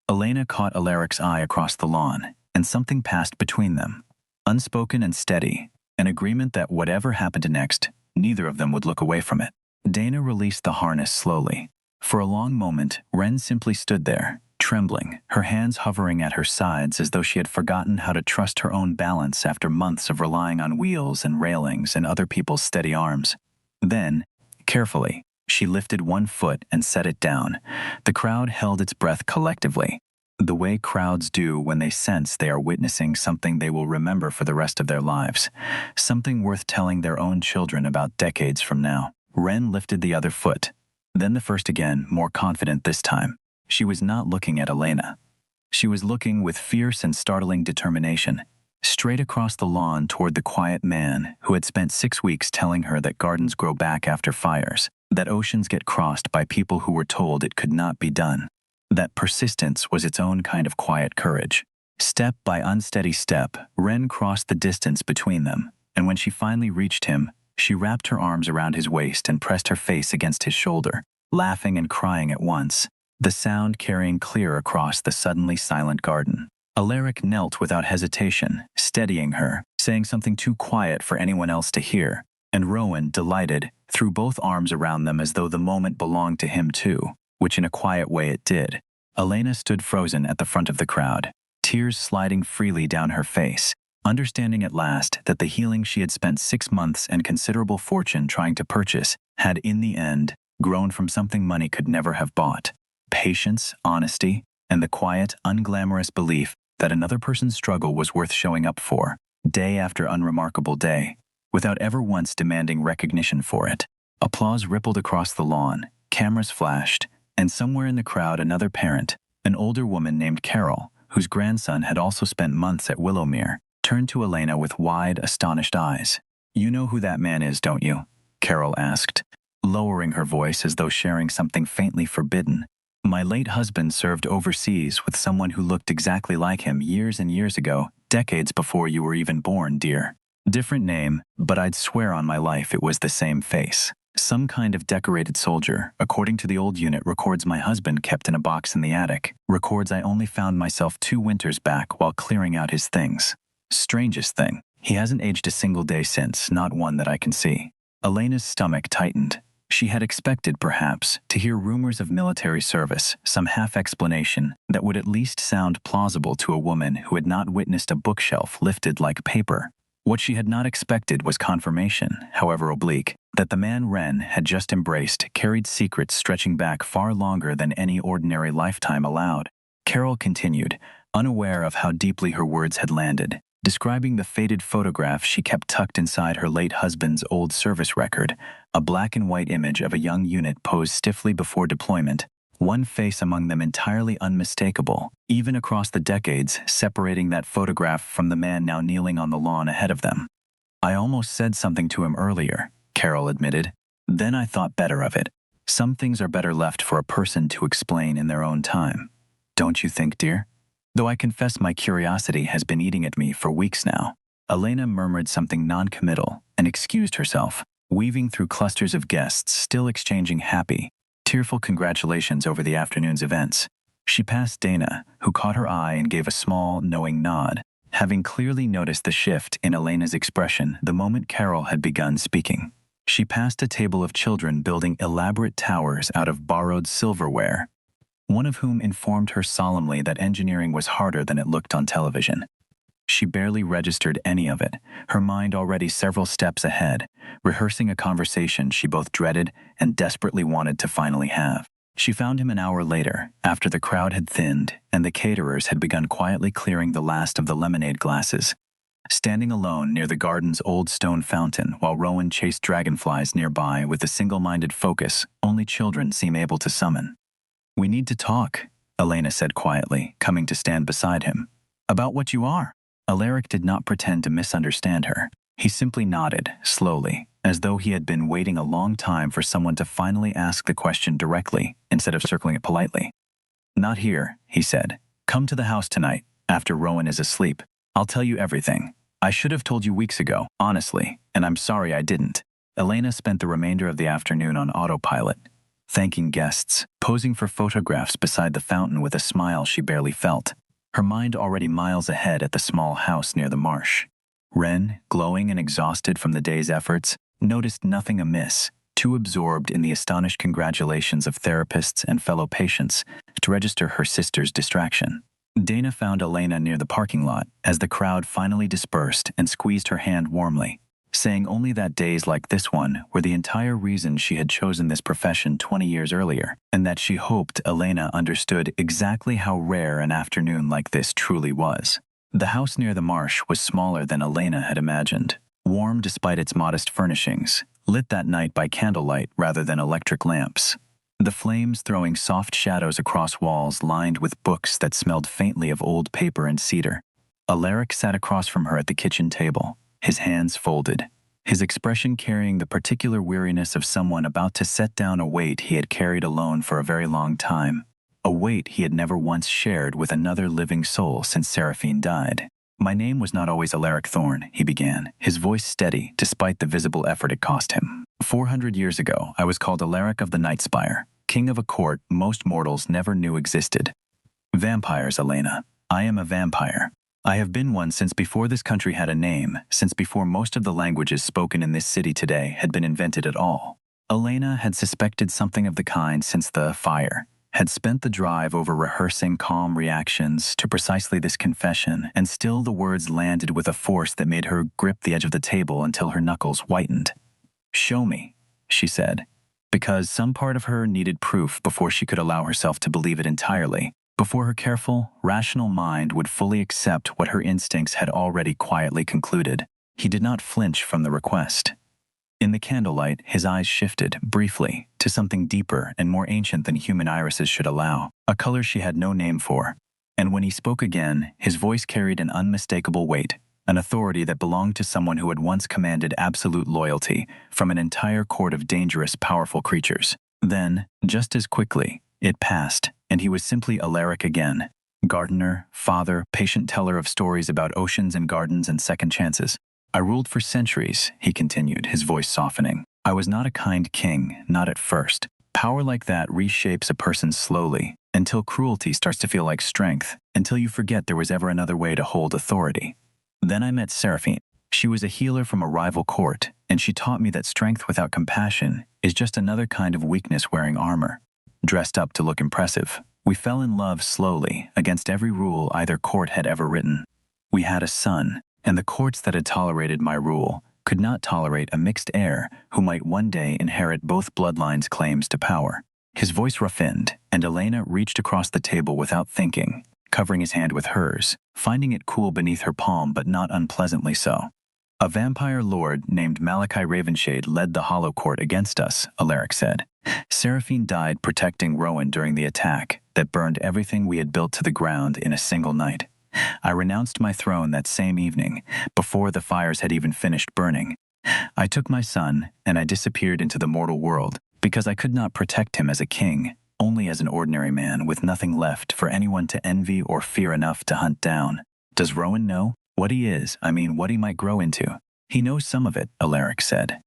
Elena caught Alaric's eye across the lawn, and something passed between them, unspoken and steady, an agreement that whatever happened next, neither of them would look away from it. Dana released the harness slowly. For a long moment, Wren simply stood there, trembling, her hands hovering at her sides as though she had forgotten how to trust her own balance after months of relying on wheels and railings and other people's steady arms. Then, carefully, She lifted one foot and set it down. The crowd held its breath collectively, the way crowds do when they sense they are witnessing something they will remember for the rest of their lives, something worth telling their own children about decades from now. Ren lifted the other foot, then the first again, more confident this time. She was not looking at Elena. She was looking with fierce and startling determination, straight across the lawn toward the quiet man who had spent 6 weeks telling her that gardens grow back after fires, that oceans get crossed by people who were told it could not be done, that persistence was its own kind of quiet courage. Step by unsteady step, Ren crossed the distance between them, and when she finally reached him, she wrapped her arms around his waist and pressed her face against his shoulder, laughing and crying at once, the sound carrying clear across the suddenly silent garden. Alaric knelt without hesitation, steadying her, saying something too quiet for anyone else to hear, and Rowan, delighted, threw both arms around them as though the moment belonged to him too, which in a quiet way it did. Elena stood frozen at the front of the crowd, tears sliding freely down her face, understanding at last that the healing she had spent 6 months and considerable fortune trying to purchase had, in the end, grown from something money could never have bought: patience, honesty, and the quiet, unglamorous belief that another person's struggle was worth showing up for, day after unremarkable day, without ever once demanding recognition for it. Applause rippled across the lawn, cameras flashed, and somewhere in the crowd another parent, an older woman named Carol, whose grandson had also spent months at Willowmere, turned to Elena with wide, astonished eyes. "You know who that man is, don't you?" Carol asked, lowering her voice as though sharing something faintly forbidden. "My late husband served overseas with someone who looked exactly like him years and years ago, decades before you were even born, dear. Different name, but I'd swear on my life it was the same face. Some kind of decorated soldier, according to the old unit records my husband kept in a box in the attic, records I only found myself 2 winters back while clearing out his things. Strangest thing, he hasn't aged a single day since, not one that I can see." Elena's stomach tightened. She had expected, perhaps, to hear rumors of military service, some half-explanation that would at least sound plausible to a woman who had not witnessed a bookshelf lifted like paper. What she had not expected was confirmation, however oblique, that the man Ren had just embraced carried secrets stretching back far longer than any ordinary lifetime allowed. Carol continued, unaware of how deeply her words had landed, describing the faded photograph she kept tucked inside her late husband's old service record, a black and white image of a young unit posed stiffly before deployment, one face among them entirely unmistakable, even across the decades separating that photograph from the man now kneeling on the lawn ahead of them. "I almost said something to him earlier," Carol admitted. "Then I thought better of it. Some things are better left for a person to explain in their own time. Don't you think, dear? Though I confess my curiosity has been eating at me for weeks now." Elena murmured something non-committal and excused herself, weaving through clusters of guests still exchanging happy, tearful congratulations over the afternoon's events. She passed Dana, who caught her eye and gave a small, knowing nod, having clearly noticed the shift in Elena's expression the moment Carol had begun speaking. She passed a table of children building elaborate towers out of borrowed silverware, one of whom informed her solemnly that engineering was harder than it looked on television. She barely registered any of it, her mind already several steps ahead, rehearsing a conversation she both dreaded and desperately wanted to finally have. She found him an hour later, after the crowd had thinned and the caterers had begun quietly clearing the last of the lemonade glasses, standing alone near the garden's old stone fountain while Rowan chased dragonflies nearby with the single-minded focus only children seem able to summon. "We need to talk," Elena said quietly, coming to stand beside him. "About what you are." Alaric did not pretend to misunderstand her. He simply nodded, slowly, as though he had been waiting a long time for someone to finally ask the question directly, instead of circling it politely. "Not here," he said. "Come to the house tonight, after Rowan is asleep. I'll tell you everything. I should have told you weeks ago, honestly, and I'm sorry I didn't." Elena spent the remainder of the afternoon on autopilot, thanking guests, posing for photographs beside the fountain with a smile she barely felt, her mind already miles ahead at the small house near the marsh. Ren, glowing and exhausted from the day's efforts, noticed nothing amiss, too absorbed in the astonished congratulations of therapists and fellow patients to register her sister's distraction. Dana found Elena near the parking lot as the crowd finally dispersed and squeezed her hand warmly, saying only that days like this one were the entire reason she had chosen this profession 20 years earlier, and that she hoped Elena understood exactly how rare an afternoon like this truly was. The house near the marsh was smaller than Elena had imagined, warm despite its modest furnishings, lit that night by candlelight rather than electric lamps. The flames throwing soft shadows across walls lined with books that smelled faintly of old paper and cedar. Alaric sat across from her at the kitchen table, his hands folded, his expression carrying the particular weariness of someone about to set down a weight he had carried alone for a very long time, a weight he had never once shared with another living soul since Seraphine died. "My name was not always Alaric Thorne," he began, his voice steady despite the visible effort it cost him. 400 years ago, I was called Alaric of the Nightspire, king of a court most mortals never knew existed. Vampires, Elena. I am a vampire. I have been one since before this country had a name, since before most of the languages spoken in this city today had been invented at all. Elena had suspected something of the kind since the fire, had spent the drive over rehearsing calm reactions to precisely this confession, and still the words landed with a force that made her grip the edge of the table until her knuckles whitened. "Show me," she said, because some part of her needed proof before she could allow herself to believe it entirely, before her careful, rational mind would fully accept what her instincts had already quietly concluded. He did not flinch from the request. In the candlelight, his eyes shifted, briefly, to something deeper and more ancient than human irises should allow, a color she had no name for. And when he spoke again, his voice carried an unmistakable weight, an authority that belonged to someone who had once commanded absolute loyalty from an entire court of dangerous, powerful creatures. Then, just as quickly, it passed, and he was simply Alaric again. Gardener, father, patient teller of stories about oceans and gardens and second chances. "I ruled for centuries," he continued, his voice softening. "I was not a kind king, not at first. Power like that reshapes a person slowly, until cruelty starts to feel like strength, until you forget there was ever another way to hold authority. Then I met Seraphine. She was a healer from a rival court, and she taught me that strength without compassion is just another kind of weakness wearing armor, dressed up to look impressive. We fell in love slowly, against every rule either court had ever written. We had a son, and the courts that had tolerated my rule could not tolerate a mixed heir who might one day inherit both bloodlines' claims to power." His voice roughened, and Elena reached across the table without thinking, covering his hand with hers, finding it cool beneath her palm but not unpleasantly so. "A vampire lord named Malachi Ravenshade led the Hollow Court against us," Alaric said. "Seraphine died protecting Rowan during the attack that burned everything we had built to the ground in a single night. I renounced my throne that same evening, before the fires had even finished burning. I took my son, and I disappeared into the mortal world, because I could not protect him as a king, only as an ordinary man with nothing left for anyone to envy or fear enough to hunt down. Does Rowan know what he is? What he might grow into?" "He knows some of it," Alaric said.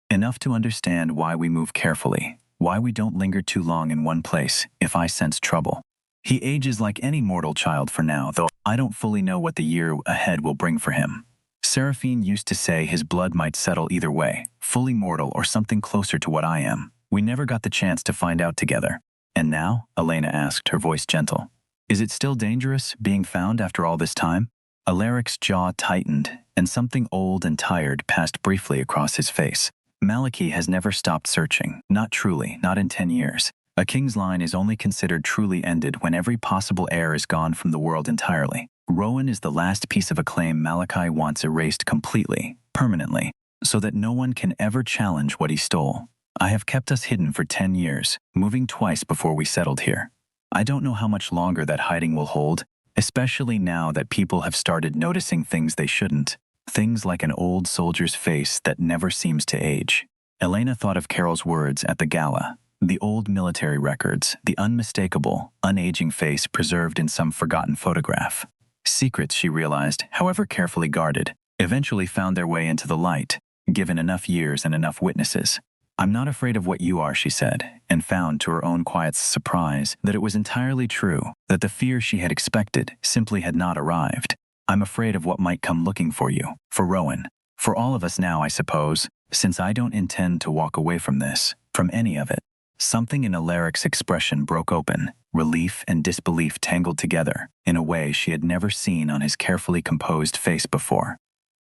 "Enough to understand why we move carefully, why we don't linger too long in one place if I sense trouble. He ages like any mortal child for now, though I don't fully know what the year ahead will bring for him. Seraphine used to say his blood might settle either way, fully mortal or something closer to what I am. We never got the chance to find out together." "And now?" Elena asked, her voice gentle. "Is it still dangerous, being found after all this time?" Alaric's jaw tightened, and something old and tired passed briefly across his face. "Malachi has never stopped searching, not truly, not in 10 years. A king's line is only considered truly ended when every possible heir is gone from the world entirely. Rowan is the last piece of a claim Malachi wants erased completely, permanently, so that no one can ever challenge what he stole. I have kept us hidden for 10 years, moving twice before we settled here. I don't know how much longer that hiding will hold, especially now that people have started noticing things they shouldn't, things like an old soldier's face that never seems to age." Elena thought of Carol's words at the gala. The old military records, the unmistakable, unaging face preserved in some forgotten photograph. Secrets, she realized, however carefully guarded, eventually found their way into the light, given enough years and enough witnesses. "I'm not afraid of what you are," she said, and found to her own quiet surprise that it was entirely true, that the fear she had expected simply had not arrived. "I'm afraid of what might come looking for you, for Rowan, for all of us now, I suppose, since I don't intend to walk away from this, from any of it." Something in Alaric's expression broke open, relief and disbelief tangled together, in a way she had never seen on his carefully composed face before.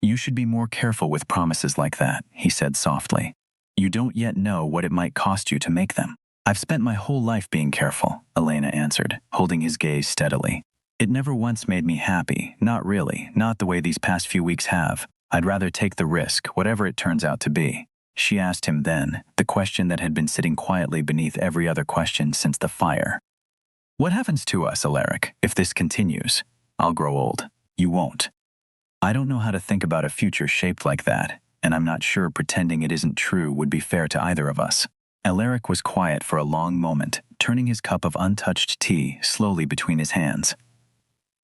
You should be more careful with promises like that, he said softly. You don't yet know what it might cost you to make them. I've spent my whole life being careful, Elena answered, holding his gaze steadily. It never once made me happy, not really, not the way these past few weeks have. I'd rather take the risk, whatever it turns out to be. She asked him then, the question that had been sitting quietly beneath every other question since the fire. What happens to us, Alaric, if this continues? I'll grow old. You won't. I don't know how to think about a future shaped like that, and I'm not sure pretending it isn't true would be fair to either of us. Alaric was quiet for a long moment, turning his cup of untouched tea slowly between his hands.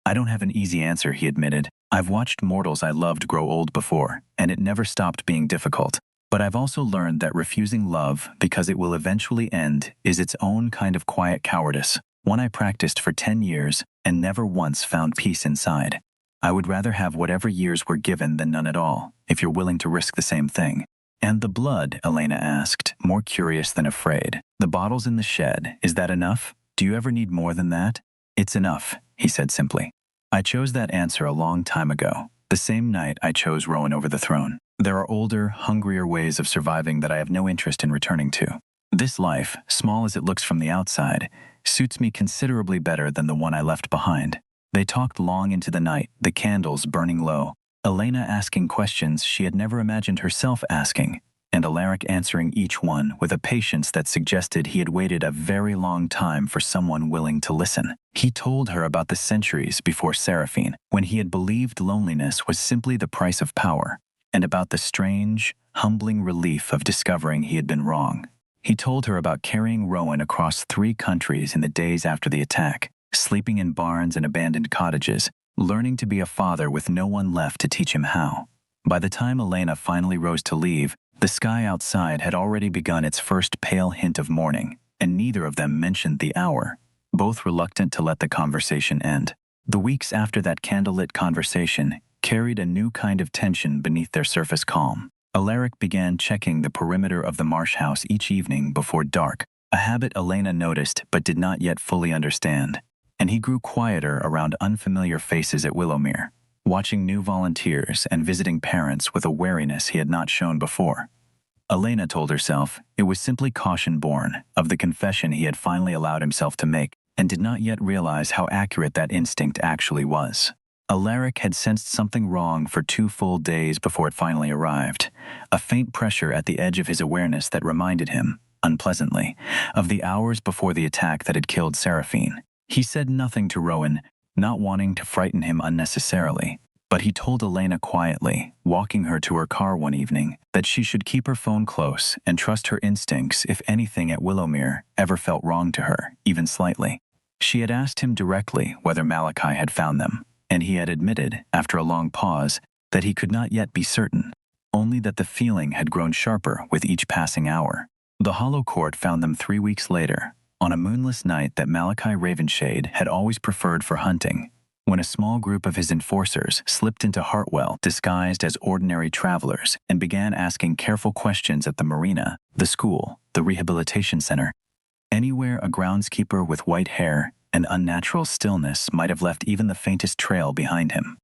I don't have an easy answer, he admitted. I've watched mortals I loved grow old before, and it never stopped being difficult. But I've also learned that refusing love because it will eventually end is its own kind of quiet cowardice, one I practiced for 10 years and never once found peace inside. I would rather have whatever years were given than none at all, if you're willing to risk the same thing. And the blood, Elena asked, more curious than afraid. The bottles in the shed, is that enough? Do you ever need more than that? It's enough, he said simply. I chose that answer a long time ago, the same night I chose Rowan over the throne. There are older, hungrier ways of surviving that I have no interest in returning to. This life, small as it looks from the outside, suits me considerably better than the one I left behind. They talked long into the night, the candles burning low, Elena asking questions she had never imagined herself asking, and Alaric answering each one with a patience that suggested he had waited a very long time for someone willing to listen. He told her about the centuries before Seraphine, when he had believed loneliness was simply the price of power, and about the strange, humbling relief of discovering he had been wrong. He told her about carrying Rowan across 3 countries in the days after the attack, sleeping in barns and abandoned cottages, learning to be a father with no one left to teach him how. By the time Elena finally rose to leave, the sky outside had already begun its first pale hint of morning, and neither of them mentioned the hour, both reluctant to let the conversation end. The weeks after that candlelit conversation carried a new kind of tension beneath their surface calm. Alaric began checking the perimeter of the marsh house each evening before dark, a habit Elena noticed but did not yet fully understand. And he grew quieter around unfamiliar faces at Willowmere, watching new volunteers and visiting parents with a wariness he had not shown before. Elena told herself it was simply caution born of the confession he had finally allowed himself to make, and did not yet realize how accurate that instinct actually was. Alaric had sensed something wrong for 2 full days before it finally arrived, a faint pressure at the edge of his awareness that reminded him, unpleasantly, of the hours before the attack that had killed Seraphine. He said nothing to Rowan, not wanting to frighten him unnecessarily, but he told Elena quietly, walking her to her car one evening, that she should keep her phone close and trust her instincts if anything at Willowmere ever felt wrong to her, even slightly. She had asked him directly whether Malachi had found them, and he had admitted, after a long pause, that he could not yet be certain, only that the feeling had grown sharper with each passing hour. The Hollow Court found them 3 weeks later, on a moonless night that Malachi Ravenshade had always preferred for hunting, when a small group of his enforcers slipped into Hartwell disguised as ordinary travelers and began asking careful questions at the marina, the school, the rehabilitation center. Anywhere a groundskeeper with white hair and unnatural stillness might have left even the faintest trail behind him.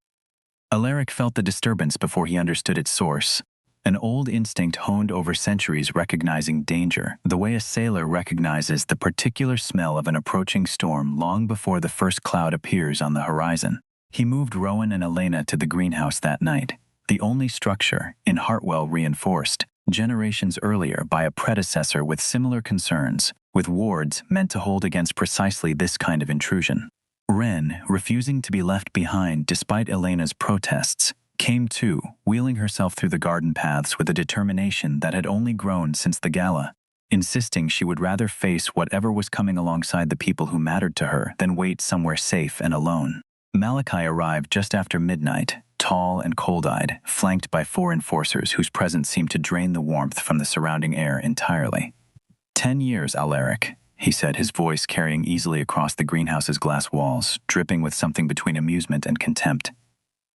Alaric felt the disturbance before he understood its source, an old instinct honed over centuries recognizing danger, the way a sailor recognizes the particular smell of an approaching storm long before the first cloud appears on the horizon. He moved Rowan and Elena to the greenhouse that night, the only structure in Hartwell reinforced, generations earlier by a predecessor with similar concerns, with wards meant to hold against precisely this kind of intrusion. Wren, refusing to be left behind despite Elena's protests, came too, wheeling herself through the garden paths with a determination that had only grown since the gala, insisting she would rather face whatever was coming alongside the people who mattered to her than wait somewhere safe and alone. Malachi arrived just after midnight, tall and cold-eyed, flanked by 4 enforcers whose presence seemed to drain the warmth from the surrounding air entirely. 10 years, Alaric, he said, his voice carrying easily across the greenhouse's glass walls, dripping with something between amusement and contempt.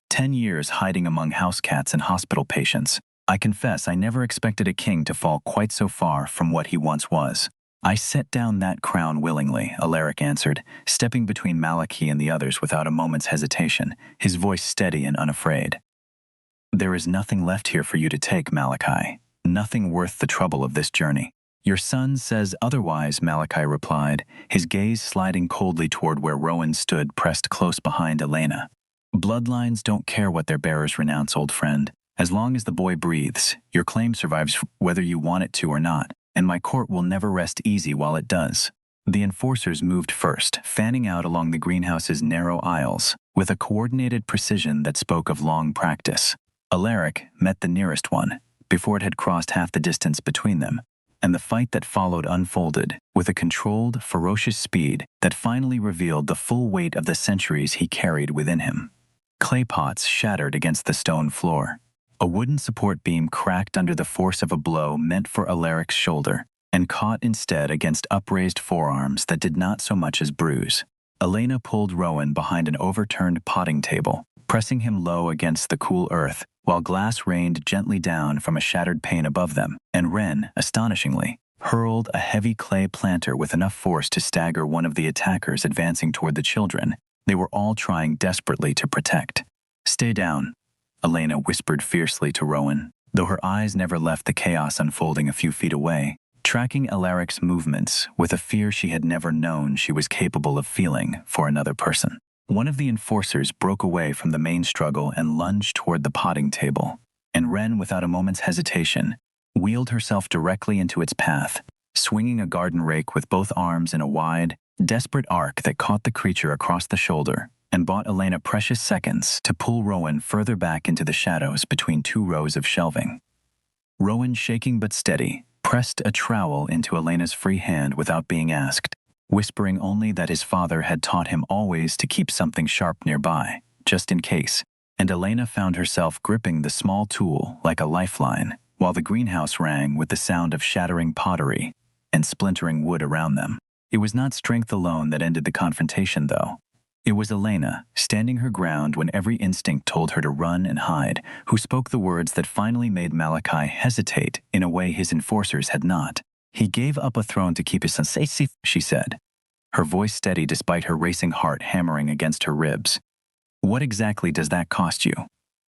10 years hiding among house cats and hospital patients. I confess I never expected a king to fall quite so far from what he once was. I set down that crown willingly, Alaric answered, stepping between Malachi and the others without a moment's hesitation, his voice steady and unafraid. There is nothing left here for you to take, Malachi. Nothing worth the trouble of this journey. Your son says otherwise, Malachi replied, his gaze sliding coldly toward where Rowan stood pressed close behind Elena. Bloodlines don't care what their bearers renounce, old friend. As long as the boy breathes, your claim survives whether you want it to or not, and my court will never rest easy while it does. The enforcers moved first, fanning out along the greenhouse's narrow aisles, with a coordinated precision that spoke of long practice. Alaric met the nearest one, before it had crossed half the distance between them, and the fight that followed unfolded with a controlled, ferocious speed that finally revealed the full weight of the centuries he carried within him. Clay pots shattered against the stone floor. A wooden support beam cracked under the force of a blow meant for Alaric's shoulder, and caught instead against upraised forearms that did not so much as bruise. Elena pulled Rowan behind an overturned potting table, pressing him low against the cool earth, while glass rained gently down from a shattered pane above them, and Wren, astonishingly, hurled a heavy clay planter with enough force to stagger one of the attackers advancing toward the children they were all trying desperately to protect. "Stay down," Elena whispered fiercely to Rowan, though her eyes never left the chaos unfolding a few feet away, tracking Alaric's movements with a fear she had never known she was capable of feeling for another person. One of the enforcers broke away from the main struggle and lunged toward the potting table, and Wren, without a moment's hesitation, wheeled herself directly into its path, swinging a garden rake with both arms in a wide, desperate arc that caught the creature across the shoulder and bought Elena precious seconds to pull Rowan further back into the shadows between two rows of shelving. Rowan, shaking but steady, pressed a trowel into Elena's free hand without being asked, whispering only that his father had taught him always to keep something sharp nearby, just in case, and Elena found herself gripping the small tool like a lifeline, while the greenhouse rang with the sound of shattering pottery and splintering wood around them. It was not strength alone that ended the confrontation, though. It was Elena, standing her ground when every instinct told her to run and hide, who spoke the words that finally made Malachi hesitate in a way his enforcers had not. "He gave up a throne to keep his son safe," she said, her voice steady despite her racing heart hammering against her ribs. "What exactly does that cost you?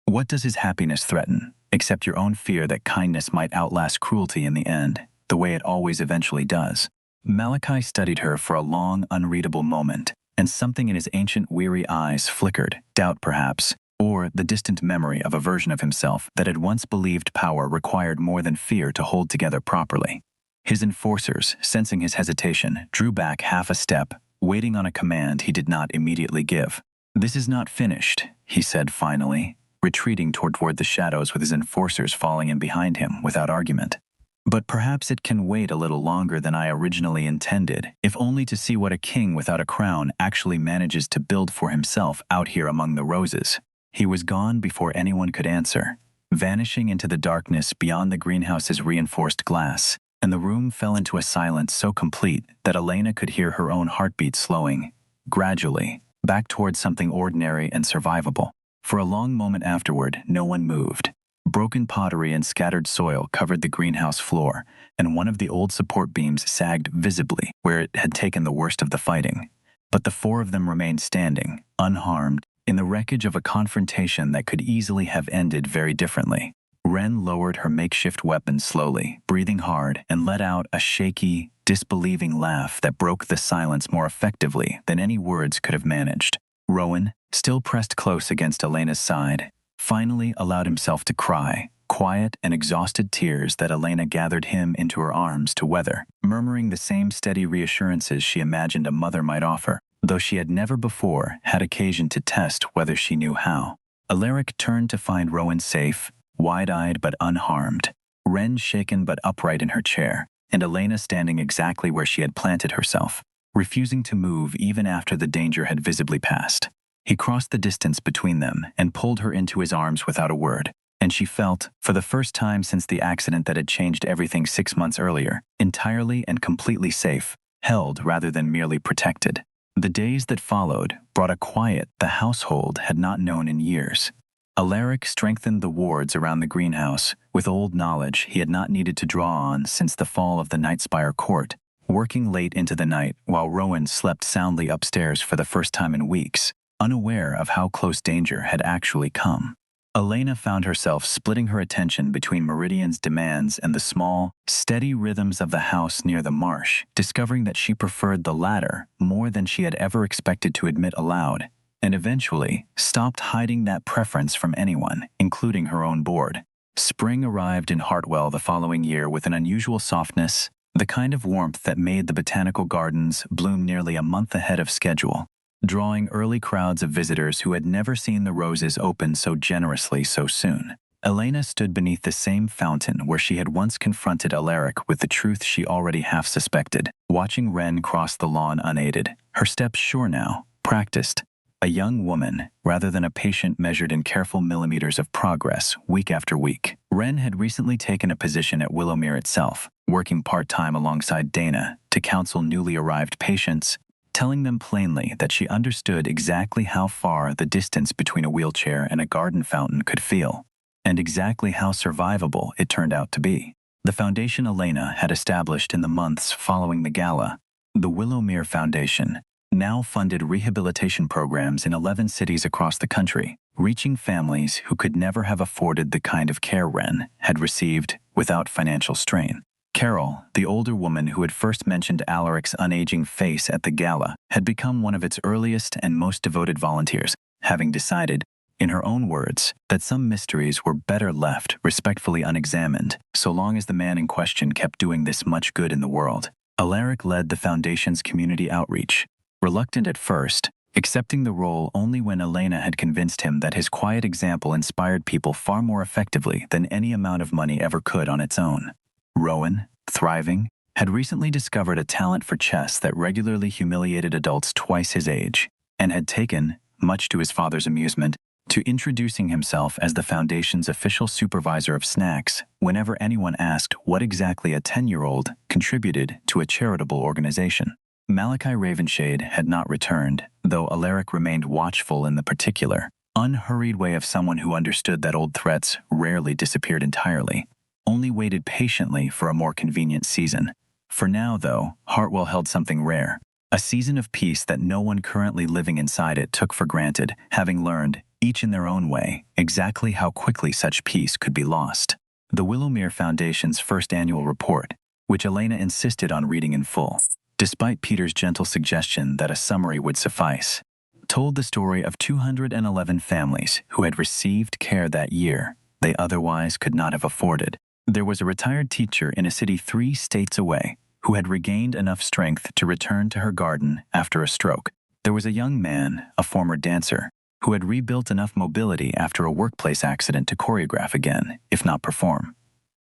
What does his happiness threaten, except your own fear that kindness might outlast cruelty in the end, the way it always eventually does?" Malachi studied her for a long, unreadable moment, and something in his ancient, weary eyes flickered, doubt perhaps, or the distant memory of a version of himself that had once believed power required more than fear to hold together properly. His enforcers, sensing his hesitation, drew back half a step, waiting on a command he did not immediately give. "This is not finished," he said finally, retreating toward the shadows with his enforcers falling in behind him without argument. "But perhaps it can wait a little longer than I originally intended, if only to see what a king without a crown actually manages to build for himself out here among the roses." He was gone before anyone could answer, vanishing into the darkness beyond the greenhouse's reinforced glass, and the room fell into a silence so complete that Elena could hear her own heartbeat slowing, gradually, back towards something ordinary and survivable. For a long moment afterward, no one moved. Broken pottery and scattered soil covered the greenhouse floor, and one of the old support beams sagged visibly where it had taken the worst of the fighting. But the four of them remained standing, unharmed, in the wreckage of a confrontation that could easily have ended very differently. Wren lowered her makeshift weapon slowly, breathing hard, and let out a shaky, disbelieving laugh that broke the silence more effectively than any words could have managed. Rowan, still pressed close against Elena's side, finally allowed himself to cry, quiet and exhausted tears that Elena gathered him into her arms to weather, murmuring the same steady reassurances she imagined a mother might offer, though she had never before had occasion to test whether she knew how. Alaric turned to find Rowan safe, wide-eyed but unharmed, Wren shaken but upright in her chair, and Elena standing exactly where she had planted herself, refusing to move even after the danger had visibly passed. He crossed the distance between them and pulled her into his arms without a word, and she felt, for the first time since the accident that had changed everything 6 months earlier, entirely and completely safe, held rather than merely protected. The days that followed brought a quiet the household had not known in years. Alaric strengthened the wards around the greenhouse with old knowledge he had not needed to draw on since the fall of the Nightspire court, working late into the night while Rowan slept soundly upstairs for the first time in weeks, unaware of how close danger had actually come. Elena found herself splitting her attention between Meridian's demands and the small, steady rhythms of the house near the marsh, discovering that she preferred the latter more than she had ever expected to admit aloud, and eventually stopped hiding that preference from anyone, including her own board. Spring arrived in Hartwell the following year with an unusual softness, the kind of warmth that made the botanical gardens bloom nearly a month ahead of schedule, drawing early crowds of visitors who had never seen the roses open so generously so soon. Elena stood beneath the same fountain where she had once confronted Alaric with the truth she already half suspected, watching Wren cross the lawn unaided, her steps sure now, practiced. A young woman, rather than a patient measured in careful millimeters of progress week after week. Wren had recently taken a position at Willowmere itself, working part-time alongside Dana to counsel newly arrived patients, telling them plainly that she understood exactly how far the distance between a wheelchair and a garden fountain could feel, and exactly how survivable it turned out to be. The foundation Elena had established in the months following the gala, the Willowmere Foundation, now funded rehabilitation programs in 11 cities across the country, reaching families who could never have afforded the kind of care Wren had received without financial strain. Carol, the older woman who had first mentioned Alaric's unaging face at the gala, had become one of its earliest and most devoted volunteers, having decided, in her own words, that some mysteries were better left respectfully unexamined, so long as the man in question kept doing this much good in the world. Alaric led the foundation's community outreach, reluctant at first, accepting the role only when Elena had convinced him that his quiet example inspired people far more effectively than any amount of money ever could on its own. Rowan, thriving, had recently discovered a talent for chess that regularly humiliated adults twice his age, and had taken, much to his father's amusement, to introducing himself as the foundation's official supervisor of snacks whenever anyone asked what exactly a 10-year-old contributed to a charitable organization. Malachi Ravenshade had not returned, though Alaric remained watchful in the particular, unhurried way of someone who understood that old threats rarely disappeared entirely, only waited patiently for a more convenient season. For now, though, Hartwell held something rare, a season of peace that no one currently living inside it took for granted, having learned, each in their own way, exactly how quickly such peace could be lost. The Willowmere Foundation's first annual report, which Elena insisted on reading in full, despite Peter's gentle suggestion that a summary would suffice, told the story of 211 families who had received care that year they otherwise could not have afforded. There was a retired teacher in a city 3 states away who had regained enough strength to return to her garden after a stroke. There was a young man, a former dancer, who had rebuilt enough mobility after a workplace accident to choreograph again, if not perform.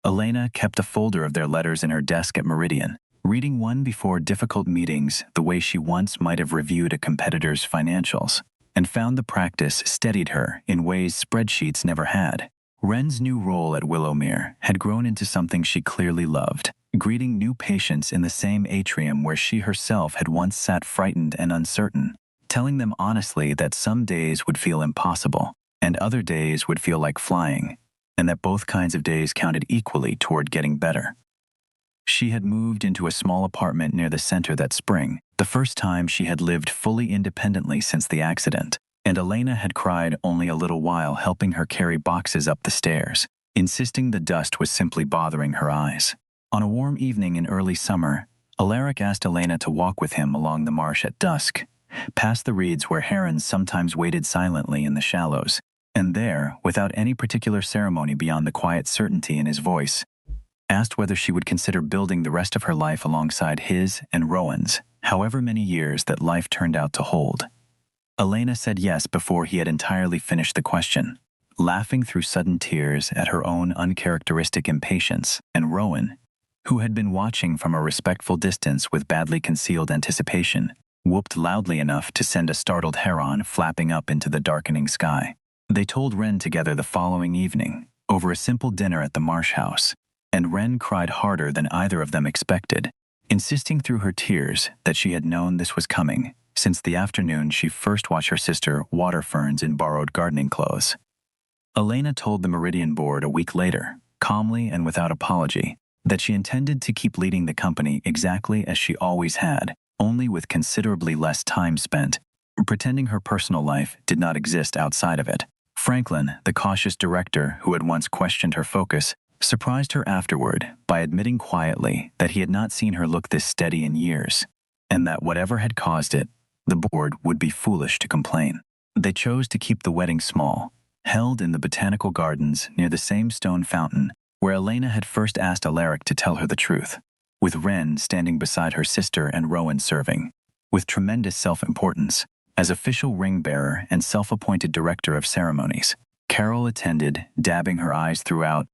Elena kept a folder of their letters in her desk at Meridian, reading one before difficult meetings the way she once might have reviewed a competitor's financials, and found the practice steadied her in ways spreadsheets never had. Wren's new role at Willowmere had grown into something she clearly loved, greeting new patients in the same atrium where she herself had once sat frightened and uncertain, telling them honestly that some days would feel impossible, and other days would feel like flying, and that both kinds of days counted equally toward getting better. She had moved into a small apartment near the center that spring, the first time she had lived fully independently since the accident, and Elena had cried only a little while helping her carry boxes up the stairs, insisting the dust was simply bothering her eyes. On a warm evening in early summer, Alaric asked Elena to walk with him along the marsh at dusk, past the reeds where herons sometimes waited silently in the shallows, and there, without any particular ceremony beyond the quiet certainty in his voice, asked whether she would consider building the rest of her life alongside his and Rowan's, however many years that life turned out to hold. Elena said yes before he had entirely finished the question, laughing through sudden tears at her own uncharacteristic impatience, and Rowan, who had been watching from a respectful distance with badly concealed anticipation, whooped loudly enough to send a startled heron flapping up into the darkening sky. They told Wren together the following evening, over a simple dinner at the Marsh House, and Wren cried harder than either of them expected, insisting through her tears that she had known this was coming since the afternoon she first watched her sister water ferns in borrowed gardening clothes. Elena told the Meridian board a week later, calmly and without apology, that she intended to keep leading the company exactly as she always had, only with considerably less time spent, pretending her personal life did not exist outside of it. Franklin, the cautious director who had once questioned her focus, surprised her afterward by admitting quietly that he had not seen her look this steady in years, and that whatever had caused it, the board would be foolish to complain. They chose to keep the wedding small, held in the botanical gardens near the same stone fountain where Elena had first asked Alaric to tell her the truth, with Wren standing beside her sister and Rowan serving. With tremendous self-importance, as official ring-bearer and self-appointed director of ceremonies, Carol attended, dabbing her eyes throughout,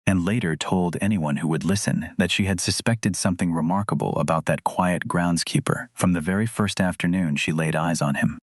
and later told anyone who would listen that she had suspected something remarkable about that quiet groundskeeper from the very first afternoon she laid eyes on him.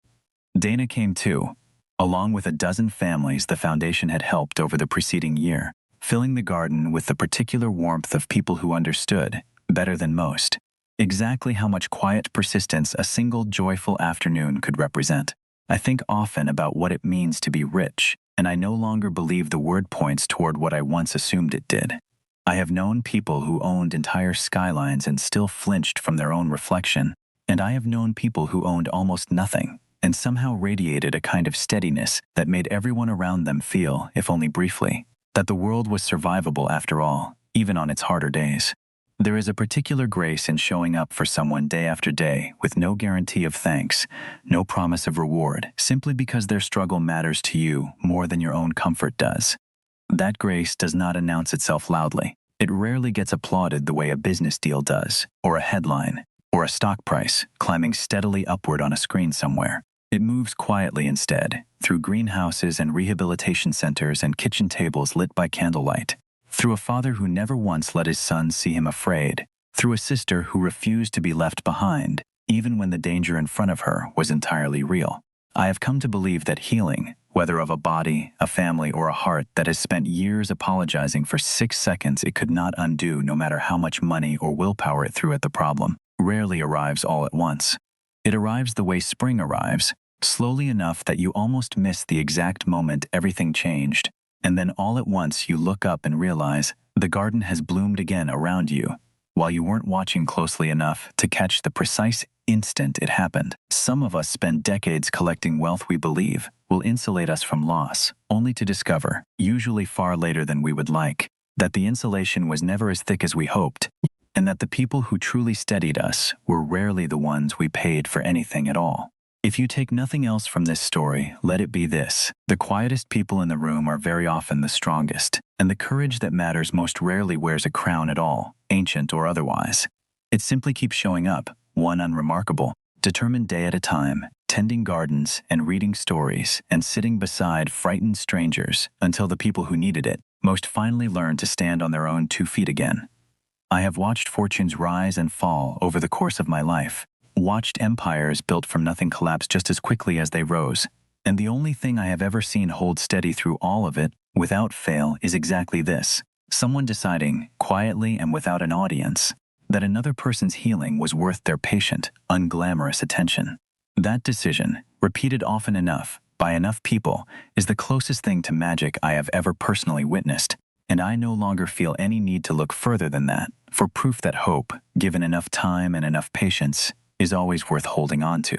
Dana came too, along with a dozen families the foundation had helped over the preceding year, filling the garden with the particular warmth of people who understood, better than most, exactly how much quiet persistence a single joyful afternoon could represent. I think often about what it means to be rich, and I no longer believe the word points toward what I once assumed it did. I have known people who owned entire skylines and still flinched from their own reflection, and I have known people who owned almost nothing and somehow radiated a kind of steadiness that made everyone around them feel, if only briefly, that the world was survivable after all, even on its harder days. There is a particular grace in showing up for someone day after day with no guarantee of thanks, no promise of reward, simply because their struggle matters to you more than your own comfort does. That grace does not announce itself loudly. It rarely gets applauded the way a business deal does, or a headline, or a stock price climbing steadily upward on a screen somewhere. It moves quietly instead, through greenhouses and rehabilitation centers and kitchen tables lit by candlelight, through a father who never once let his son see him afraid, through a sister who refused to be left behind, even when the danger in front of her was entirely real. I have come to believe that healing, whether of a body, a family, or a heart that has spent years apologizing for 6 seconds it could not undo no matter how much money or willpower it threw at the problem, rarely arrives all at once. It arrives the way spring arrives, slowly enough that you almost miss the exact moment everything changed, and then all at once you look up and realize the garden has bloomed again around you, while you weren't watching closely enough to catch the precise instant it happened. Some of us spend decades collecting wealth we believe will insulate us from loss, only to discover, usually far later than we would like, that the insulation was never as thick as we hoped, and that the people who truly steadied us were rarely the ones we paid for anything at all. If you take nothing else from this story, let it be this: the quietest people in the room are very often the strongest, and the courage that matters most rarely wears a crown at all, ancient or otherwise. It simply keeps showing up, one unremarkable, determined day at a time, tending gardens and reading stories and sitting beside frightened strangers until the people who needed it most finally learned to stand on their own 2 feet again. I have watched fortunes rise and fall over the course of my life, watched empires built from nothing collapse just as quickly as they rose, and the only thing I have ever seen hold steady through all of it, without fail, is exactly this: someone deciding, quietly and without an audience, that another person's healing was worth their patient, unglamorous attention. That decision, repeated often enough, by enough people, is the closest thing to magic I have ever personally witnessed, and I no longer feel any need to look further than that for proof that hope, given enough time and enough patience, is always worth holding on to.